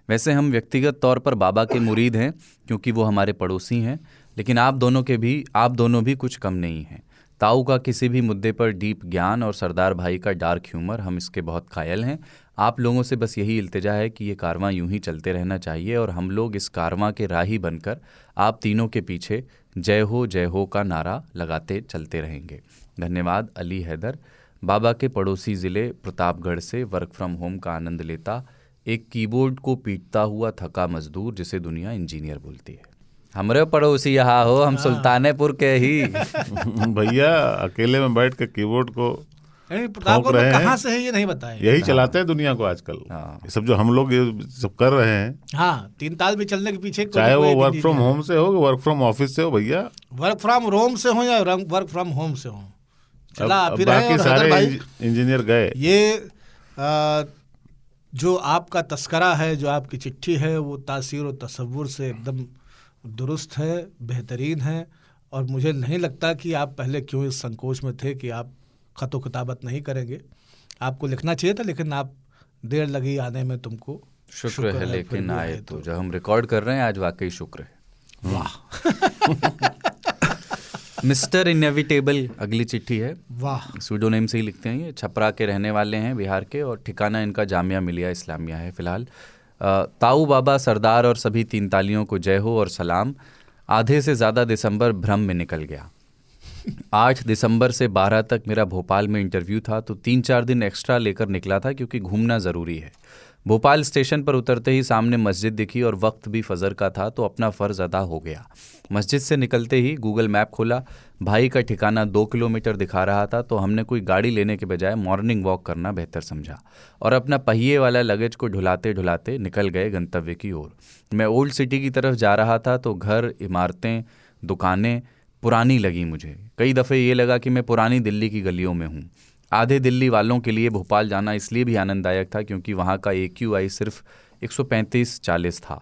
वैसे हम व्यक्तिगत तौर पर बाबा के मुरीद हैं क्योंकि वो हमारे पड़ोसी हैं, लेकिन आप दोनों भी कुछ कम नहीं हैं। ताऊ का किसी भी मुद्दे पर डीप ज्ञान और सरदार भाई का डार्क ह्यूमर, हम इसके बहुत कायल हैं। आप लोगों से बस यही इल्तिजा है कि ये कारवां यूं ही चलते रहना चाहिए और हम लोग इस कारवां के राही बनकर आप तीनों के पीछे जय हो का नारा लगाते चलते रहेंगे। धन्यवाद। अली हैदर, बाबा के पड़ोसी ज़िले प्रतापगढ़ से, वर्क फ्रॉम होम का आनंद लेता एक कीबोर्ड को पीटता हुआ थका मजदूर जिसे दुनिया इंजीनियर बोलती है। हमरे पड़ोसी यहाँ हो, हम सुल्तानपुर के ही। भैया अकेले में बैठ के कीबोर्ड को ठोक रहे हैं, कहाँ से है ये नहीं बताए। यही चलाते हैं दुनिया को आजकल। ये सब जो हम लोग ये सब कर रहे हैं, हाँ, 3 ताल भी चलने के पीछे, चाहे वो वर्क फ्रॉम होम से हो, वर्क फ्रॉम ऑफिस से हो, भैया वर्क फ्रॉम रोम से हो या वर्क फ्रॉम होम से हो, चला अब बाकी सारे इंजीनियर गए। ये जो आपका तस्करा है, जो आपकी चिट्ठी है, वो तासीर और तसव्वुर से एकदम दुरुस्त है, बेहतरीन है। और मुझे नहीं लगता कि आप पहले क्यों इस संकोच में थे कि आप ख़त किताबत नहीं करेंगे। आपको लिखना चाहिए था, लेकिन आप देर लगी आने में, तुमको शुक्र है लेकिन आए तो। जब हम रिकॉर्ड कर रहे हैं आज, वाकई शुक्र है। वाह। मिस्टर इनएविटेबल अगली चिट्ठी है। वाह। सूडोनेम से ही लिखते हैं। ये छपरा के रहने वाले हैं, बिहार के, और ठिकाना इनका जामिया मिलिया इस्लामिया है फ़िलहाल। ताऊ बाबा, सरदार और सभी 3 तालियों को जय हो और सलाम। आधे से ज़्यादा दिसंबर भ्रम में निकल गया। 8 दिसंबर से 12 तक मेरा भोपाल में इंटरव्यू था, तो 3-4 दिन एक्स्ट्रा लेकर निकला था क्योंकि घूमना ज़रूरी है। भोपाल स्टेशन पर उतरते ही सामने मस्जिद दिखी और वक्त भी फजर का था, तो अपना फ़र्ज़ अदा हो गया। मस्जिद से निकलते ही गूगल मैप खोला, भाई का ठिकाना 2 किलोमीटर दिखा रहा था, तो हमने कोई गाड़ी लेने के बजाय मॉर्निंग वॉक करना बेहतर समझा और अपना पहिए वाला लगेज को ढुलाते ढुलाते निकल गए गंतव्य की ओर। मैं ओल्ड सिटी की तरफ जा रहा था, तो घर, इमारतें, दुकानें पुरानी लगी मुझे। कई दफ़े ये लगा कि मैं पुरानी दिल्ली की गलियों में हूँ। आधे दिल्ली वालों के लिए भोपाल जाना इसलिए भी आनंददायक था क्योंकि वहाँ का AQI सिर्फ 135-40 था।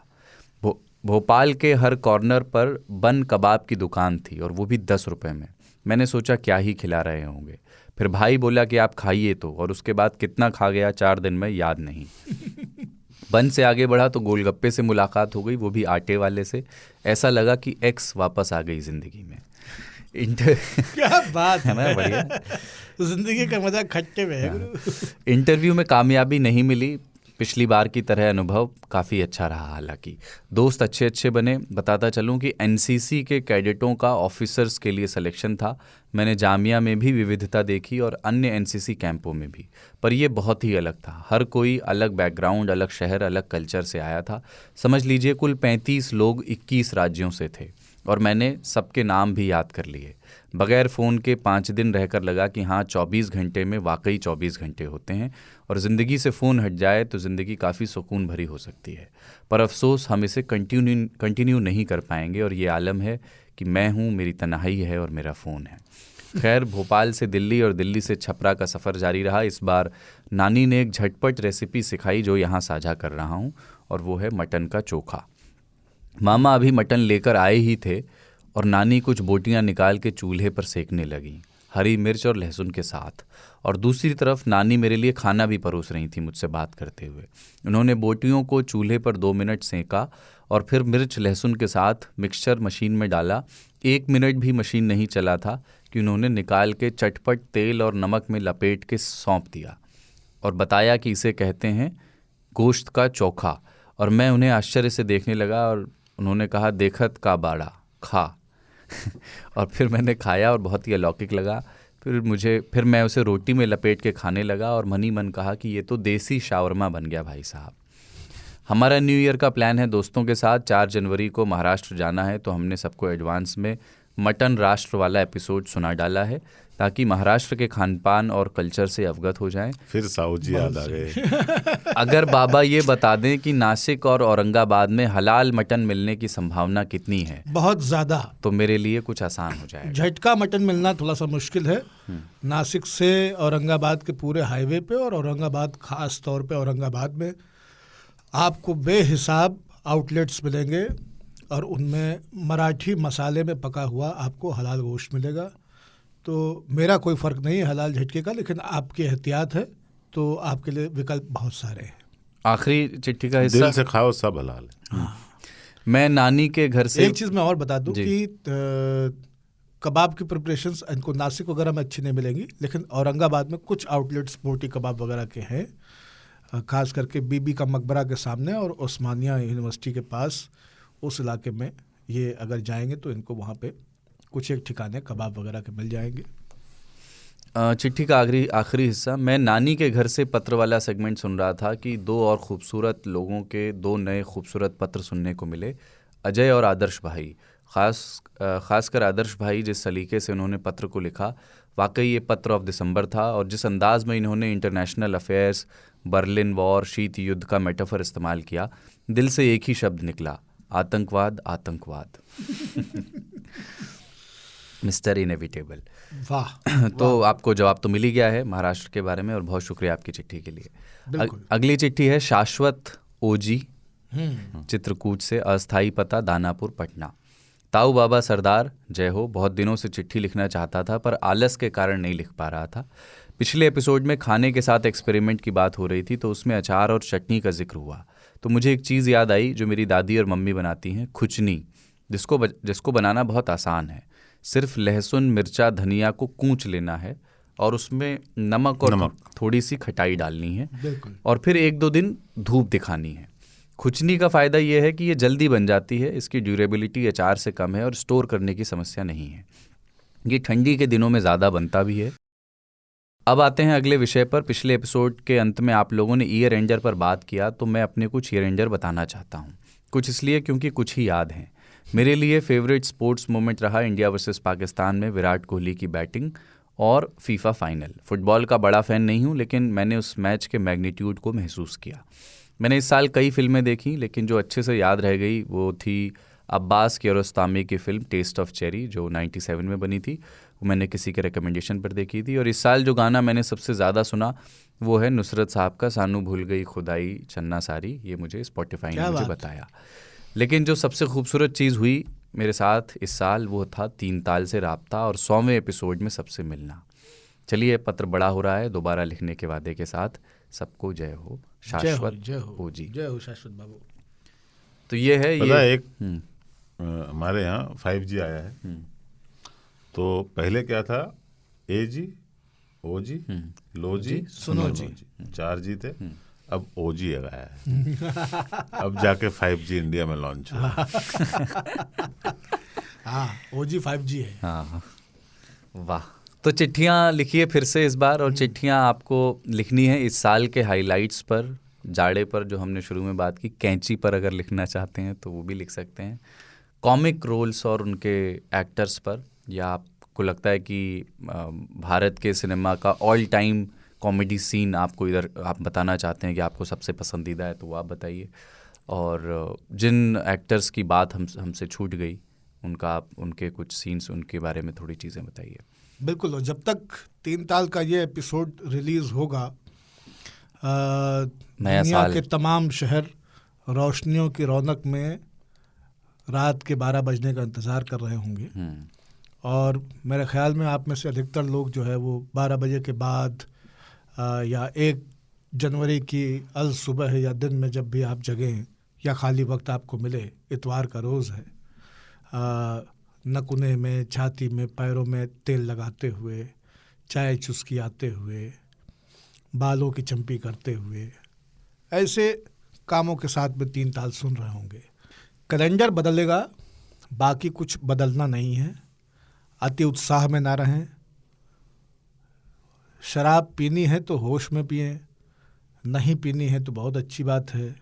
भोपाल के हर कॉर्नर पर बन कबाब की दुकान थी और वो भी 10 रुपये में। मैंने सोचा क्या ही खिला रहे होंगे। फिर भाई बोला कि आप खाइए तो, और उसके बाद कितना खा गया 4 दिन में याद नहीं। बन से आगे बढ़ा तो गोलगप्पे से मुलाकात हो गई, वो भी आटे वाले से। ऐसा लगा कि एक्स वापस आ गई ज़िंदगी में। क्या बात है ना, बढ़िया। जिंदगी का मजा खट्टे में है गुरु। इंटरव्यू में कामयाबी नहीं मिली। पिछली बार की तरह अनुभव काफ़ी अच्छा रहा। हालांकि दोस्त अच्छे बने। बताता चलूं कि NCC के कैडेटों का ऑफिसर्स के लिए सिलेक्शन था। मैंने जामिया में भी विविधता देखी और अन्य NCC कैंपों में भी, पर यह बहुत ही अलग था। हर कोई अलग बैकग्राउंड, अलग शहर, अलग कल्चर से आया था। समझ लीजिए कुल 35 लोग 21 राज्यों से थे और मैंने सबके नाम भी याद कर लिए। बगैर फ़ोन के 5 दिन रहकर लगा कि हाँ, 24 घंटे में वाकई 24 घंटे होते हैं और ज़िंदगी से फ़ोन हट जाए तो ज़िंदगी काफ़ी सुकून भरी हो सकती है। पर अफसोस हम इसे कंटिन्यू नहीं कर पाएंगे और ये आलम है कि मैं हूँ, मेरी तन्हाई है और मेरा फ़ोन है। खैर, भोपाल से दिल्ली और दिल्ली से छपरा का सफ़र जारी रहा। इस बार नानी ने एक झटपट रेसिपी सिखाई जो यहाँ साझा कर रहा हूँ, और वो है मटन का चोखा। मामा अभी मटन लेकर आए ही थे और नानी कुछ बोटियां निकाल के चूल्हे पर सेकने लगी। हरी मिर्च और लहसुन के साथ। और दूसरी तरफ नानी मेरे लिए खाना भी परोस रही थी मुझसे बात करते हुए। उन्होंने बोटियों को चूल्हे पर 2 मिनट सेंका और फिर मिर्च लहसुन के साथ मिक्सचर मशीन में डाला। 1 मिनट भी मशीन नहीं चला था कि उन्होंने निकाल के चटपट तेल और नमक में लपेट के सौंप दिया और बताया कि इसे कहते हैं गोश्त का चोखा। और मैं उन्हें आश्चर्य से देखने लगा और उन्होंने कहा, देखत का बाड़ा, खा। और फिर मैंने खाया और बहुत ही अलौकिक लगा। फिर मैं उसे रोटी में लपेट के खाने लगा और मन ही मन कहा कि ये तो देसी शावरमा बन गया भाई साहब। हमारा न्यू ईयर का प्लान है दोस्तों के साथ 4 जनवरी को महाराष्ट्र जाना है, तो हमने सबको एडवांस में मटन राष्ट्र वाला एपिसोड सुना डाला है ताकि महाराष्ट्र के खान पान और कल्चर से अवगत हो जाएं। फिर साहू जी याद आ गए। अगर बाबा ये बता दें कि नासिक और औरंगाबाद में हलाल मटन मिलने की संभावना कितनी है? बहुत ज़्यादा। तो मेरे लिए कुछ आसान हो जाएगा। झटका मटन मिलना थोड़ा सा मुश्किल है। नासिक से औरंगाबाद के पूरे हाईवे पे और औरंगाबाद खास तौर पे औरंगाबाद में आपको बेहिसाब आउटलेट्स मिलेंगे और उनमें मराठी मसाले में पका हुआ आपको हलाल गोश्त मिलेगा। तो मेरा कोई फ़र्क नहीं है हलाल झटके का, लेकिन आपकी एहतियात है तो आपके लिए विकल्प बहुत सारे हैं। आखिरी चिट्ठी का हिस्सा, दिल से खाओ सब हलाल है। हाँ। मैं नानी के घर से एक चीज़ मैं और बता दूं कि कबाब की प्रिपरेशंस इनको नासिक वगैरह में अच्छी नहीं मिलेंगी, लेकिन औरंगाबाद में कुछ आउटलेट्स बोटी कबाब वगैरह के हैं, खास करके बीबी का मकबरा के सामने और उस्मानिया यूनिवर्सिटी के पास उस इलाके में। ये अगर जाएंगे तो इनको वहाँ पे कुछ एक ठिकाने कबाब वगैरह के मिल जाएंगे। चिट्ठी का आखिरी हिस्सा, मैं नानी के घर से पत्र वाला सेगमेंट सुन रहा था कि 2 और खूबसूरत लोगों के 2 नए खूबसूरत पत्र सुनने को मिले, अजय और आदर्श भाई। खासकर आदर्श भाई, जिस सलीके से उन्होंने पत्र को लिखा, वाकई ये पत्र ऑफ दिसंबर था। और जिस अंदाज में इन्होंने इंटरनेशनल अफेयर्स, बर्लिन वॉर, शीत युद्ध का मेटाफर इस्तेमाल किया, दिल से एक ही शब्द निकला, आतंकवाद, आतंकवाद। Mister inevitable. वाह। तो आपको जवाब तो मिल ही गया है महाराष्ट्र के बारे में, और बहुत शुक्रिया आपकी चिट्ठी के लिए। अगली चिट्ठी है शाश्वत ओजी, चित्रकूट से, अस्थाई पता दानापुर पटना। ताऊ बाबा सरदार जय हो। बहुत दिनों से चिट्ठी लिखना चाहता था पर आलस के कारण नहीं लिख पा रहा था। पिछले एपिसोड में खाने के साथ एक्सपेरिमेंट की बात हो रही थी तो उसमें अचार और चटनी का जिक्र हुआ, तो मुझे एक चीज़ याद आई जो मेरी दादी और मम्मी बनाती हैं, खुचनी, जिसको बनाना बहुत आसान है। सिर्फ लहसुन, मिर्चा, धनिया को कूच लेना है और उसमें नमक और थोड़ी सी खटाई डालनी है और फिर 1-2 दिन धूप दिखानी है। खुचनी का फ़ायदा ये है कि ये जल्दी बन जाती है, इसकी ड्यूरेबिलिटी अचार से कम है और स्टोर करने की समस्या नहीं है। ये ठंडी के दिनों में ज़्यादा बनता भी है। अब आते हैं अगले विषय पर। पिछले एपिसोड के अंत में आप लोगों ने ईयर एंडर पर बात किया तो मैं अपने कुछ ईयर एंडर बताना चाहता हूँ। कुछ इसलिए क्योंकि कुछ ही याद हैं। मेरे लिए फेवरेट स्पोर्ट्स मोमेंट रहा इंडिया वर्सेस पाकिस्तान में विराट कोहली की बैटिंग और फीफा फाइनल। फुटबॉल का बड़ा फ़ैन नहीं हूँ, लेकिन मैंने उस मैच के मैग्नीट्यूड को महसूस किया। मैंने इस साल कई फिल्में देखी, लेकिन जो अच्छे से याद रह गई वो थी अब्बास कियारोस्तामी की फिल्म टेस्ट ऑफ चेरी, जो 97 में बनी थी। वो मैंने किसी के रिकमेंडेशन पर देखी थी। और इस साल जो गाना मैंने सबसे ज़्यादा सुना वो है नुसरत साहब का सानू भूल गई खुदाई चन्ना सारी। ये मुझे स्पॉटिफाई ने मुझे बताया। लेकिन जो सबसे खूबसूरत चीज़ हुई मेरे साथ इस साल वो था 3 ताल से राब्ता और 100वें एपिसोड में सबसे मिलना। चलिए, पत्र बड़ा हो रहा है, दोबारा लिखने के वादे के साथ। सबको जय हो। शाश्वत हो जी। जय हो शाश्वत बाबू। तो ये है, ये एक हमारे यहाँ 5G आया है। तो पहले क्या था, AG, OG, लोजी, सुनो जी, 4G थे। अब OG आया है। अब जाके 5G इंडिया में लॉन्च हुआ। हाँ, OG 5G है। हाँ, वाह। तो चिट्ठियाँ लिखिए फिर से इस बार, और चिट्ठियाँ आपको लिखनी है इस साल के हाइलाइट्स पर, जाड़े पर जो हमने शुरू में बात की, कैंची पर अगर लिखना चाहते हैं तो वो भी लिख सकते हैं, कॉमिक रोल्स और उनके एक्टर्स पर, या आपको लगता है कि भारत के सिनेमा का ऑल टाइम कॉमेडी सीन आपको इधर आप बताना चाहते हैं कि आपको सबसे पसंदीदा है, तो वो आप बताइए। और जिन एक्टर्स की बात हमसे छूट गई उनके कुछ सीन्स, उनके बारे में थोड़ी चीज़ें बताइए। बिल्कुल। और जब तक 3 ताल का ये एपिसोड रिलीज़ होगा, दुनिया के तमाम शहर रोशनियों की रौनक में रात के 12 बजने का इंतज़ार कर रहे होंगे। और मेरे ख्याल में आप में से अधिकतर लोग जो है वो 12 बजे के बाद या 1 जनवरी की अल सुबह या दिन में जब भी आप जगें या खाली वक्त आपको मिले, इतवार का रोज़ है, नकुने में, छाती में, पैरों में तेल लगाते हुए, चाय चुस्की आते हुए, बालों की चंपी करते हुए, ऐसे कामों के साथ में 3 ताल सुन रहे होंगे। कैलेंडर बदलेगा, बाकी कुछ बदलना नहीं है। अति उत्साह में ना रहें। शराब पीनी है तो होश में पिएं, नहीं पीनी है तो बहुत अच्छी बात है।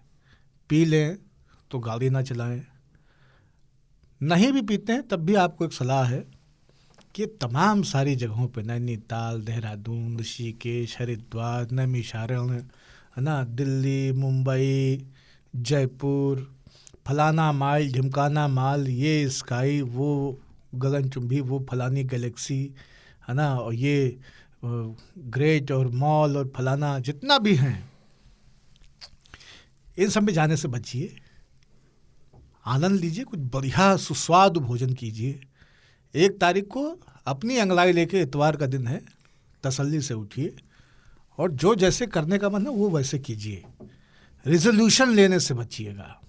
पी लें तो गाड़ी ना चलाएं। नहीं भी पीते हैं तब भी आपको एक सलाह है कि तमाम सारी जगहों पे, नैनीताल, देहरादून, ऋषिकेश, हरिद्वार, नैमिषारण्य, है ना, दिल्ली, मुंबई, जयपुर, फलाना माल, ढिमकाना माल, ये स्काई, वो गगनचुंबी, वो फलानी गैलेक्सी, है ना, और ये ग्रेट और मॉल और फलाना जितना भी हैं, इन सब में जाने से बचिए। आनंद लीजिए, कुछ बढ़िया सुस्वादु भोजन कीजिए। 1 तारीख को अपनी अंगलाई लेके, इतवार का दिन है, तसल्ली से उठिए और जो जैसे करने का मन है वो वैसे कीजिए। रिजोल्यूशन लेने से बचिएगा,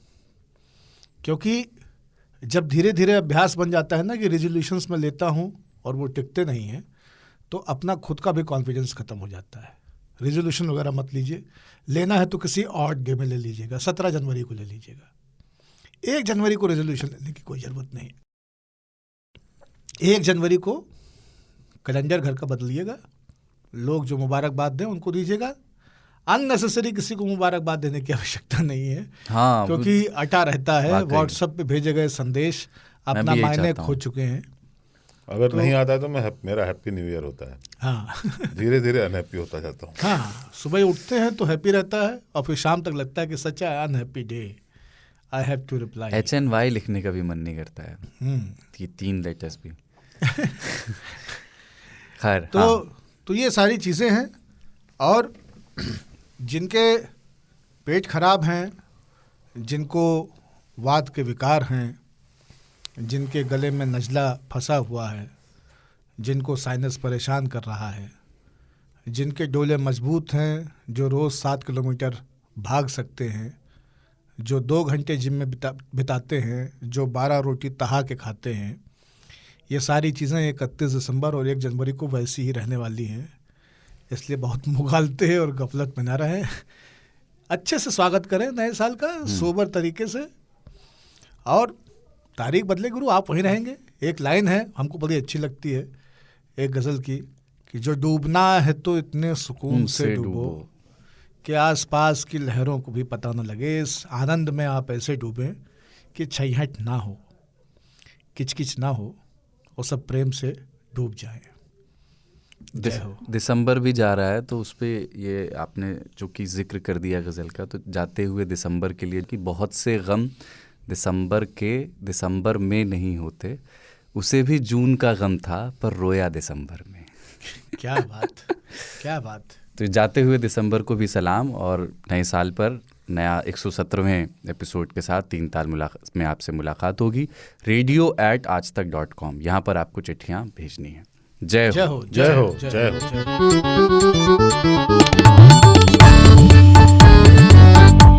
क्योंकि जब धीरे धीरे अभ्यास बन जाता है ना कि रिजोल्यूशंस मैं लेता हूँ और वो टिकते नहीं हैं, तो अपना खुद का भी कॉन्फिडेंस ख़त्म हो जाता है। रिजोल्यूशन वगैरह मत लीजिए। लेना है तो किसी ऑड डे में ले लीजिएगा, 17 जनवरी को ले लीजिएगा। 1 जनवरी को रेजोल्यूशन लेने की कोई ज़रूरत नहीं। 1 जनवरी को कैलेंडर घर का बदलिएगा। लोग जो मुबारकबाद दें उनको दीजिएगा। अननेसेसरी किसी को मुबारकबाद देने की आवश्यकता नहीं है। हाँ, क्योंकि अटा रहता है। व्हाट्सएप पे भेजे गए संदेश अपना मायने खो चुके हैं। अगर नहीं आता है तो मेरा हैप्पी न्यू ईयर होता है। हाँ धीरे धीरे अनहैप्पी होता जाता हूँ। हाँ, सुबह उठते हैं तो हैप्पी रहता है और फिर शाम तक लगता है कि सच है unhappy day, I have to reply. HNY लिखने का भी मन नहीं करता है, ये 3 लेटर्स भी। खैर, तो ये सारी चीज़ें हैं। और जिनके पेट खराब हैं, जिनको वात के विकार हैं, जिनके गले में नज़ला फंसा हुआ है, जिनको साइनस परेशान कर रहा है, जिनके डोले मजबूत हैं, जो रोज़ 7 किलोमीटर भाग सकते हैं, जो 2 घंटे जिम में बिताते हैं, जो 12 रोटी तहा के खाते हैं, ये सारी चीज़ें 31 दिसंबर और 1 जनवरी को वैसी ही रहने वाली हैं। इसलिए बहुत मुगालते और गफलत में ना रहें। अच्छे से स्वागत करें नए साल का, सोबर तरीके से। और तारीख बदले गुरु, आप वहीं रहेंगे। एक लाइन है हमको बड़ी अच्छी लगती है, एक गज़ल की, कि जो डूबना है तो इतने सुकून से डूबो कि आसपास की लहरों को भी पता न लगे। इस आनंद में आप ऐसे डूबें कि छैहट ना हो, किचकिच ना हो, और सब प्रेम से डूब जाएं। दिसंबर भी जा रहा है, तो उस पर ये आपने जो कि जिक्र कर दिया गज़ल का, तो जाते हुए दिसंबर के लिए कि बहुत से गम दिसंबर में नहीं होते, उसे भी जून का गम था पर रोया दिसंबर में। क्या बात, क्या बात। तो जाते हुए दिसंबर को भी सलाम, और नए साल पर नया 117वें एपिसोड के साथ 3 ताल में आपसे मुलाकात होगी। radio@aajtak.com, यहाँ पर आपको चिट्ठियाँ भेजनी है। जय हो, जय हो, जय हो।